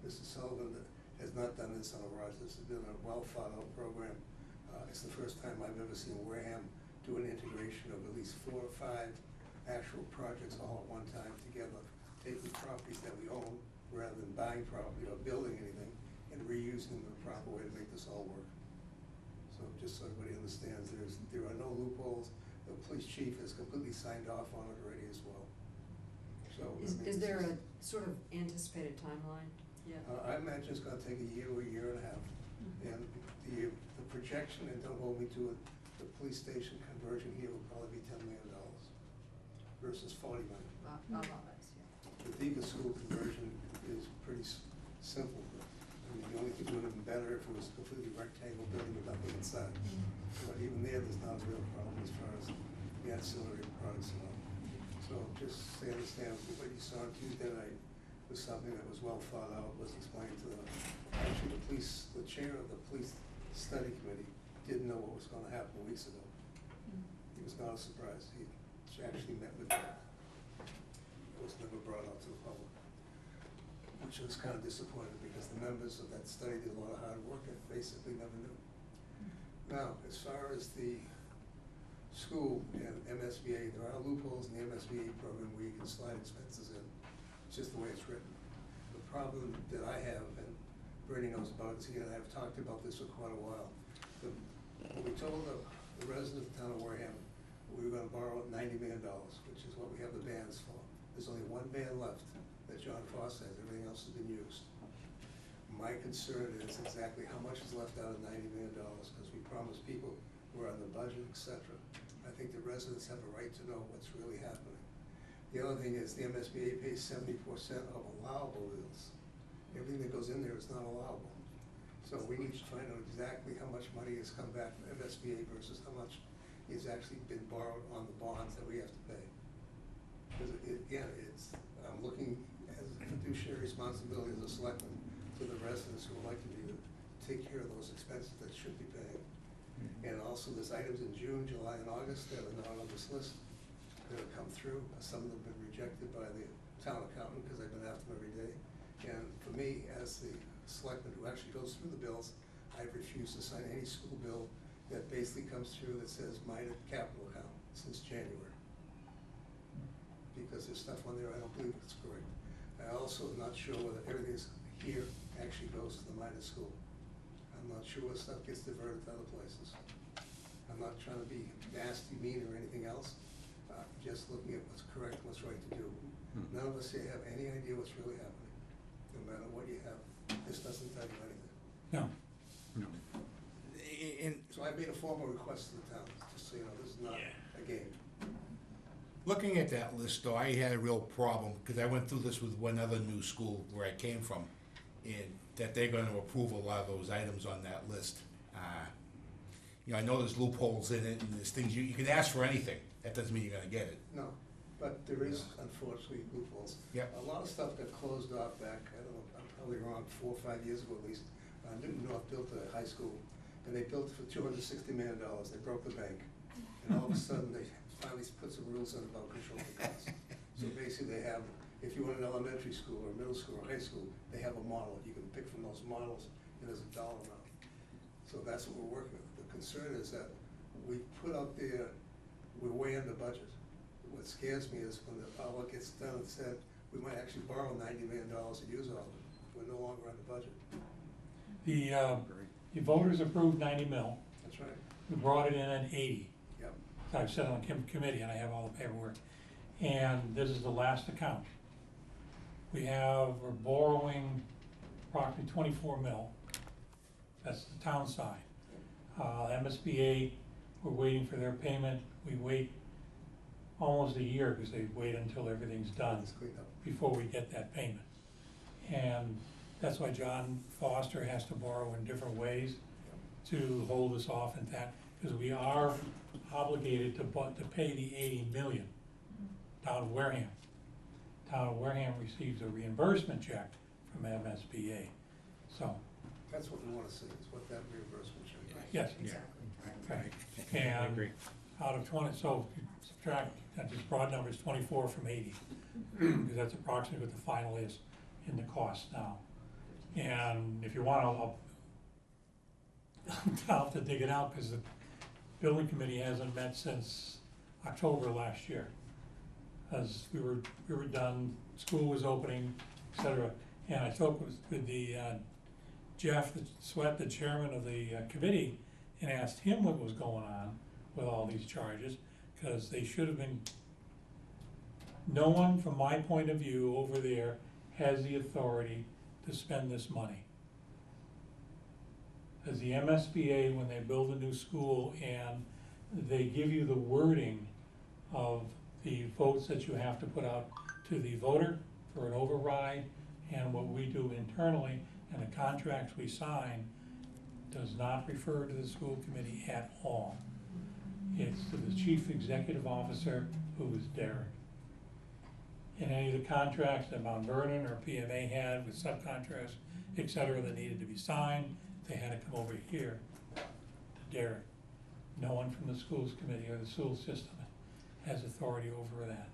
Mr. Sullivan has not done this on a rush. This has been a well thought out program. It's the first time I've ever seen Wareham do an integration of at least 4 or 5 actual projects all at one time together, taking properties that we own rather than buying property or building anything and reusing them the proper way to make this all work. So just so everybody understands, there are no loopholes. The police chief has completely signed off on it already as well. So Is there a sort of anticipated timeline? Yeah. I imagine it's gonna take a year or a year and a half. And the projection, and don't hold me to it, the police station conversion here will probably be $10 million versus 40 million. The Diga school conversion is pretty simple. I mean, the only thing would have been better if it was a completely rectangle building with nothing inside. But even there's not a real problem as far as the ancillary products and all. So just so you understand, what you saw on Tuesday night was something that was well thought out, was explained to actually the chair of the police study committee didn't know what was gonna happen weeks ago. It was not a surprise. He actually met with them. It was never brought out to the public, which was kind of disappointing because the members of that study did a lot of hard work and basically never knew. Now, as far as the school and MSBA, there are loopholes in the MSBA program where you can slide expenses in. It's just the way it's written. The problem that I have, and Bernie knows about it, is I've talked about this for quite a while. We told the residents of the town of Wareham we were gonna borrow $90 million, which is what we have the bands for. There's only one band left that John Foss has, everything else has been used. My concern is exactly how much is left out of $90 million, because we promised people we're on the budget, etc. I think the residents have a right to know what's really happening. The other thing is the MSBA pays 70% of allowable bills. Everything that goes in there is not allowable. So we need to find out exactly how much money has come back from MSBA versus how much has actually been borrowed on the bonds that we have to pay. Because again, I'm looking as a fiduciary responsibility as a selectman to the residents who would like to be to take care of those expenses that should be paying. And also there's items in June, July, and August that are not on this list that have come through. Some of them have been rejected by the town accountant because I've been after them every day. And for me, as the selectman who actually goes through the bills, I've refused to sign any school bill that basically comes through that says minor capital account since January. Because there's stuff on there I don't believe it's correct. I also am not sure whether everything here actually goes to the minor school. I'm not sure what stuff gets diverted to other places. I'm not trying to be nasty, mean, or anything else. Just looking at what's correct, what's right to do. None of us here have any idea what's really happening. No matter what you have, this doesn't tell you anything. No. So I made a formal request to the town, just so you know, this is not a game. Looking at that list, though, I had a real problem, because I went through this with one other new school where I came from, and that they're gonna approve a lot of those items on that list. I know there's loopholes in it, and there's things, you can ask for anything, that doesn't mean you're gonna get it. No, but there is unfortunately loopholes. Yep. A lot of stuff got closed off back, I don't know, I'm probably wrong, 4 or 5 years ago at least. Newton North built a high school, and they built it for $260 million. They broke the bank. And all of a sudden, they finally put some rules in about controlling costs. So basically, they have, if you want an elementary school or middle school or high school, they have a model. You can pick from those models, and there's a dollar amount. So that's what we're working with. The concern is that we put out there, we're way under budget. What scares me is when all it gets done and said, we might actually borrow $90 million and use all of it. We're no longer under budget. The voters approved 90 mil. That's right. We brought it in at 80. Yep. I've sat on the committee and I have all the paperwork. And this is the last account. We're borrowing approximately 24 mil. That's the town side. MSBA we're waiting for their payment. We wait almost a year, because they wait until everything's done It's cleaned up. before we get that payment. And that's why John Foster has to borrow in different ways to hold us off in that, because we are obligated to pay the 80 million down in Wareham. Town of Wareham receives a reimbursement check from MSBA, so, That's what we wanna see, is what that reimbursement should be. yes. Yeah. Okay. I And agree. out of 20, so if you subtract, just broad numbers, 24 from 80, because that's approximately what the final is in the cost now. And if you want, I'll have to dig it out, because the building committee hasn't met since October last year. As we were done, school was opening, et cetera. And I spoke with the, Jeff Sweat, the chairman of the committee, and asked him what was going on with all these charges, because they should have been, no one, from my point of view, over there has the authority to spend this money. As the MSBA, when they build a new school and they give you the wording of the votes that you have to put out to the voter for an override, and what we do internally, and the contracts we sign, does not refer to the school committee at all. It's to the chief executive officer, who is Derek. In any of the contracts that Mount Vernon or PMA had with subcontractors, et cetera, that needed to be signed, they had to come over here to Derek. No one from the schools committee or the school system has authority over that.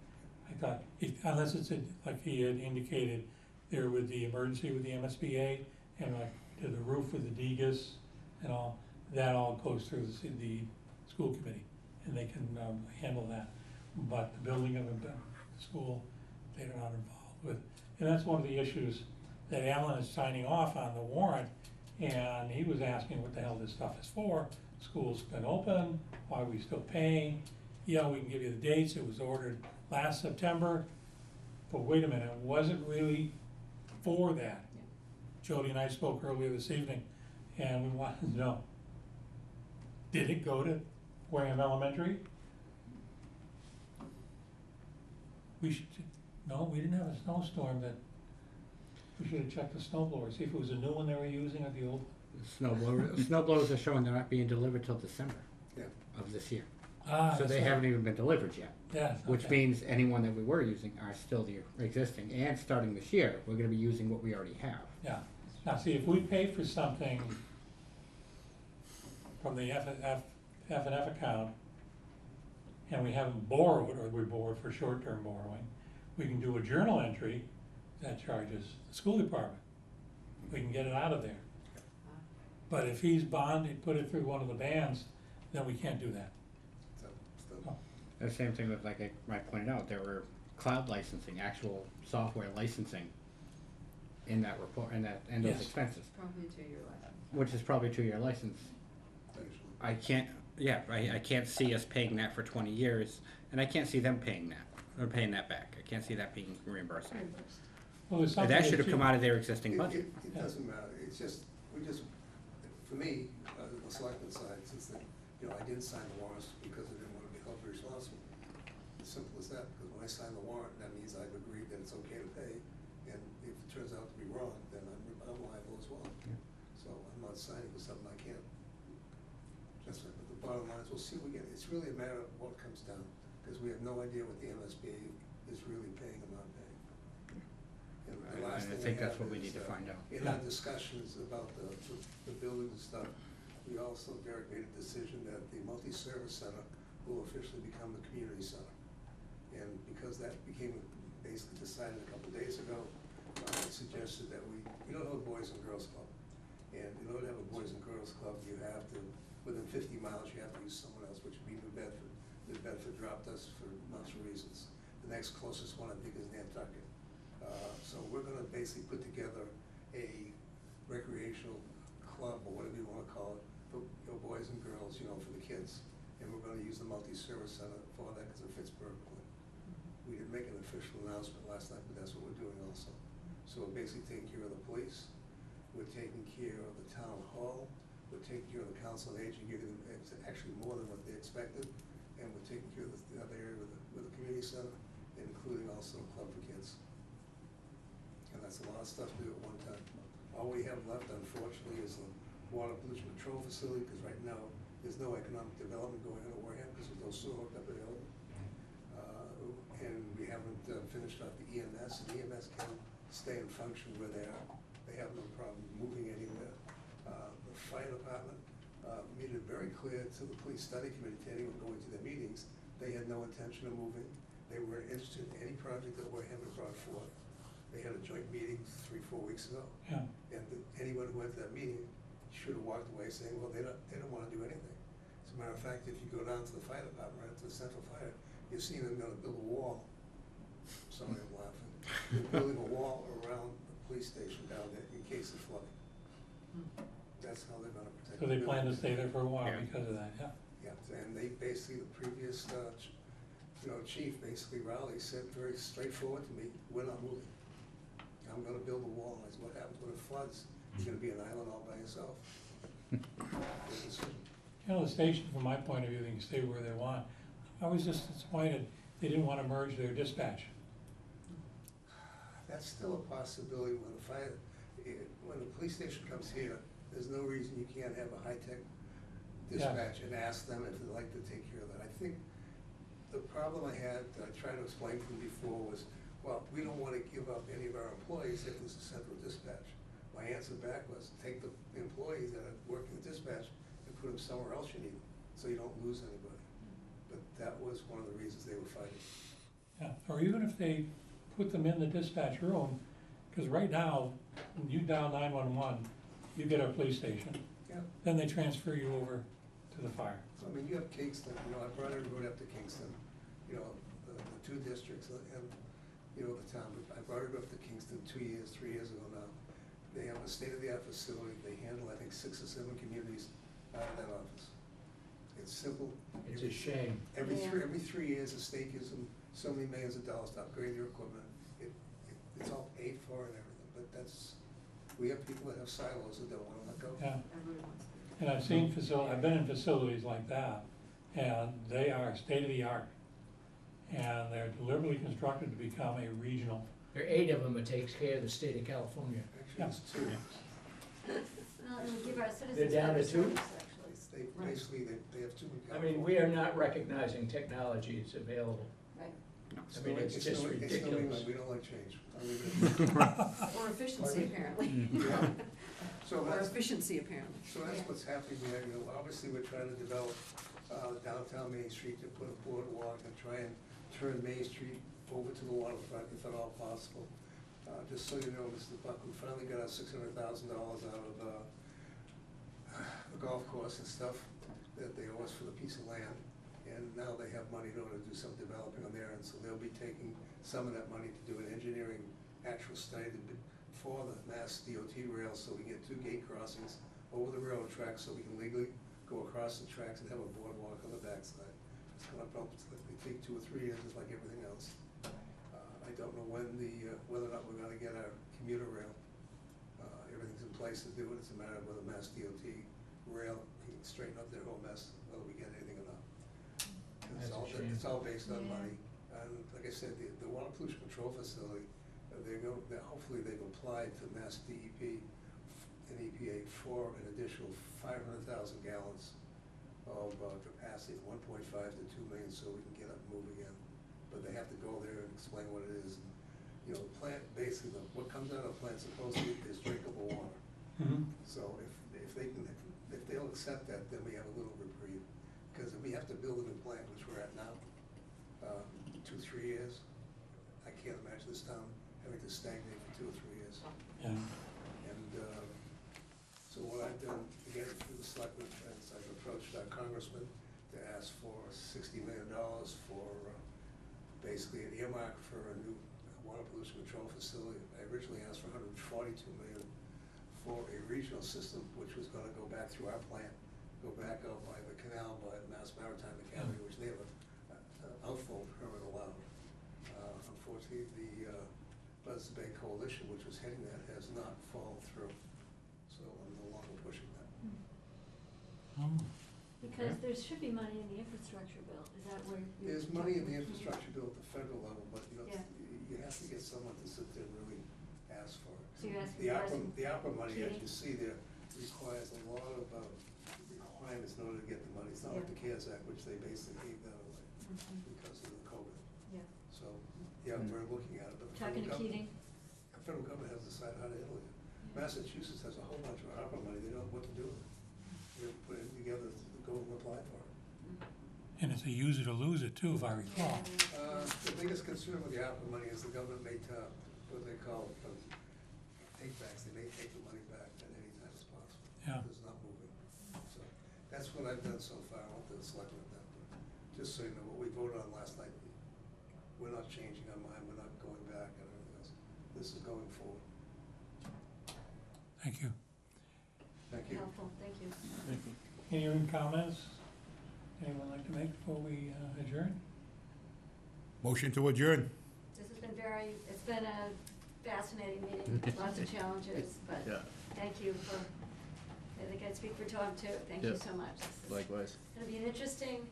I thought, unless it's, like he had indicated, there with the emergency with the MSBA, and like to the roof with the Degas and all, that all goes through the school committee, and they can handle that. But the building of the school, they're not involved with. And that's one of the issues that Alan is signing off on the warrant, and he was asking what the hell this stuff is for. School's been open, why are we still paying? Yeah, we can give you the dates, it was ordered last September, but wait a minute, it wasn't really for that. Jody and I spoke earlier this evening, and we wanted to know, did it go to Wareham Elementary? We should, no, we didn't have a snowstorm that, we should have checked the snow blower, see if it was a new one they were using or the old. Snow blowers are showing they're not being delivered till December Yeah. of this year. Ah, So they that's right. haven't even been delivered yet. Yeah. Which okay. means anyone that we were using are still the existing, and starting this year, we're gonna be using what we already have. Yeah, now see, if we pay for something from the F and F account, and we haven't borrowed, or we borrowed for short-term borrowing, we can do a journal entry that charges the school department. We can get it out of there. But if he's bonded, put it through one of the bands, then we can't do that. So, still, Oh. The same thing with, like I pointed out, there were cloud licensing, actual software licensing in that report, in that, and those Yes. expenses, Probably a 2-year life. which is probably a 2-year license. actually. I can't see us paying that for 20 years, and I can't see them paying that, or paying that back. I can't see that being reimbursed. Well, there's And something that should have you- come out of their existing budget. It doesn't matter, it's just, for me, the selectman side, since the, I didn't sign the warrants because I didn't wanna be held responsible. As simple as that, because when I sign the warrant, that means I've agreed that it's okay to pay, and if it turns out to be wrong, then I'm liable as well. Yeah. So I'm not signing for something I can't. That's right, but the bottom line is, we'll see, it's really a matter of what comes down, because we have no idea what the MSBA is really paying or not paying. And the And last I thing think that's have what we is, need to find out. in our discussions about the building and stuff, we also, Derek made a decision that the multi-service center will officially become the community center. And because that became basically decided a couple of days ago, I suggested that we don't have a Boys and Girls Club. And in order to have a Boys and Girls Club, you have to, within 50 miles, you have to use someone else, which would be New Bedford. New Bedford dropped us for a bunch of reasons. The next closest one, I think, is Nantucket. So we're gonna basically put together a recreational club, or whatever you wanna call it, for boys and girls, for the kids. And we're gonna use the multi-service center for that, because it fits perfectly. We didn't make an official announcement last night, but that's what we're doing also. So we're basically taking care of the police, we're taking care of the town hall, we're taking taking care of the council on aging, giving them actually more than what they expected. And we're taking care of the other area with the community center, including also a club for kids. And that's a lot of stuff to do at one time. All we have left, unfortunately, is the water pollution control facility, because right now, there's no economic development going on at Wareham, because there's no sewer hooked up available. And we haven't finished off the EMS, and EMS can stay and function where they are. They have no problem moving anywhere. The fire department made it very clear to the police study committee, to anyone going to their meetings, they had no intention of moving. They weren't interested in any project that Wareham had brought forth. They had a joint meeting 3-4 weeks ago. Yeah. And anyone who went to that meeting should have walked away saying, well, they don't want to do anything. As a matter of fact, if you go down to the fire department, right to the central fire, you've seen them gonna build a wall. Sorry, I'm laughing. They're building a wall around the police station down there in case of flooding. That's how they're gonna protect. So they the plan to building. stay there for a while Yeah. because of that, yeah. Yeah, and they basically, the previous, chief, basically Rowley, said very straightforward to me, we're not moving. I'm gonna build a wall. I said, what happens when it floods? You're gonna be an island all by yourself. Good decision. You know, the station, from my point of view, they can stay where they want. I was just disappointed they didn't want to merge their dispatch. That's still a possibility when when the police station comes here, there's no reason you can't have a high-tech dispatch and ask them if they'd like to take care of that. I think the problem I had, I tried to explain to them before was, well, we don't want to give up any of our employees if there's a central dispatch. My answer back was, take the employees that are working the dispatch and put them somewhere else you need them, so you don't lose anybody. But that was one of the reasons they were fighting. Yeah, or even if they put them in the dispatch room, because right now, when you dial 911, you get our police station. Yeah. Then they transfer you over to the fire. So, I mean, you have Kingston, I brought everybody up to Kingston, the two districts and, the town. I brought it up to Kingston 3 years ago now. They have a state-of-the-art facility. They handle, I think, 6 or 7 communities out of that office. It's simple. It's a shame. Every 3 years, the state gives them so many millions of dollars to upgrade their equipment. It's all paid for and everything, but we have people that have silos that don't want to let go. Yeah, Everybody wants to. and I've seen I've been in facilities like that, and they are state-of-the-art. And they're deliberately constructed to become a regional. There are 8 of them that takes care of the state of California. Actually, it's 2. Well, it would give our citizens They're down to better 2? service, actually. They basically, they have 2 in I mean, we are not recognizing technology is available. Right. I mean, it's just It's New ridiculous. England, we don't like change. I'll leave it at that. Or efficiency, apparently. So Or that's, efficiency, apparently. so that's what's happening there, obviously, we're trying to develop downtown Main Street to put a boardwalk and try and turn Main Street over to the waterfront if at all possible. Just so you know, Mr. Buck, we finally got our $600,000 out of the golf course and stuff that they owe us for the piece of land. And now they have money in order to do some developing on there, and so they'll be taking some of that money to do an engineering actual study for the Mass DOT rail, so we can get 2 gate crossings over the railroad tracks, so we can legally go across the tracks and have a boardwalk on the backside. It's gonna probably take 2 or 3 years, just like everything else. I don't know when whether or not we're gonna get our commuter rail. Everything's in place to do it, it's a matter of whether Mass DOT rail can straighten up their whole mess, whether we get anything or not. That's a shame. It's all based on Yeah. money. And like I said, the water pollution control facility, hopefully they've applied to Mass DEP and EPA for an additional 500,000 gallons of capacity, 1.5 to 2 million, so we can get up and move again. But they have to go there and explain what it is. The plant, basically, what comes out of the plant supposedly is drinkable water. Mhm. So if they'll accept that, then we have a little reprieve. Because if we have to build a new plant, which we're at now, 2-3 years, I can't imagine this town having to stagnate for 2 or 3 years. Yeah, And so what I've done, again, through the selectmen, is I've approached our congressman to ask for $60 million for basically an earmark for a new water pollution control facility. I originally asked for $142 million for a regional system, which was gonna go back through our plant, go back out by the canal by the Mass Maritime Academy, which they have an outflow permit allowed. Unfortunately, the Buzzards Bay Coalition, which was heading that, has not followed through. So I'm no longer pushing that. Because there should be money in the infrastructure bill, is that where? you're There's money in talking the about? infrastructure bill at the federal level, but Yeah. you have to get someone to sit there and really ask for it. So you're asking The for ARPA, some the ARPA money, as Keating? you see there, requires a lot of requirements in order to get the money. It's not like the CARES Act, which they basically gave that away Mhm. because of the COVID. Yeah. So, yeah, we're looking at it, but the Talking federal to Keating? government, the federal government has decided how to handle it. Massachusetts has a whole bunch of ARPA money, they don't know what to do with it. They're putting it together to go and apply for it. And it's a use it or lose it too, if I recall. The biggest concern with the ARPA money is the government may, what they call, take backs, they may take the money back at any time as possible. Yeah. It's not moving. So, that's what I've done so far, I want the selectmen to do. Just so you know, what we voted on last night, we're not changing our mind, we're not going back and everything else. This is going forward. Thank you. Thank you. Helpful, thank you. Any other comments anyone like to make before we adjourn? Motion to adjourn. This has been it's been a fascinating meeting, lots of challenges, but thank you for, I think I'd speak for Tom too, thank you so much. This is Likewise. gonna be an interesting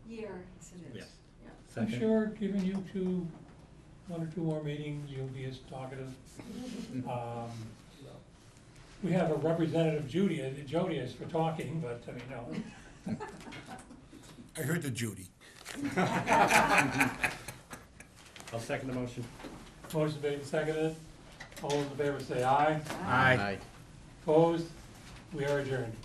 year. Yes, it is. Yes. Yeah. I'm sure, giving you one or two more meetings, you'll be as talkative. We have a representative, Jody is for talking, but, I mean, no. I heard the Judy. I'll second the motion. Motion made and seconded. All those in favor say aye. Aye. Opposed? We are adjourned.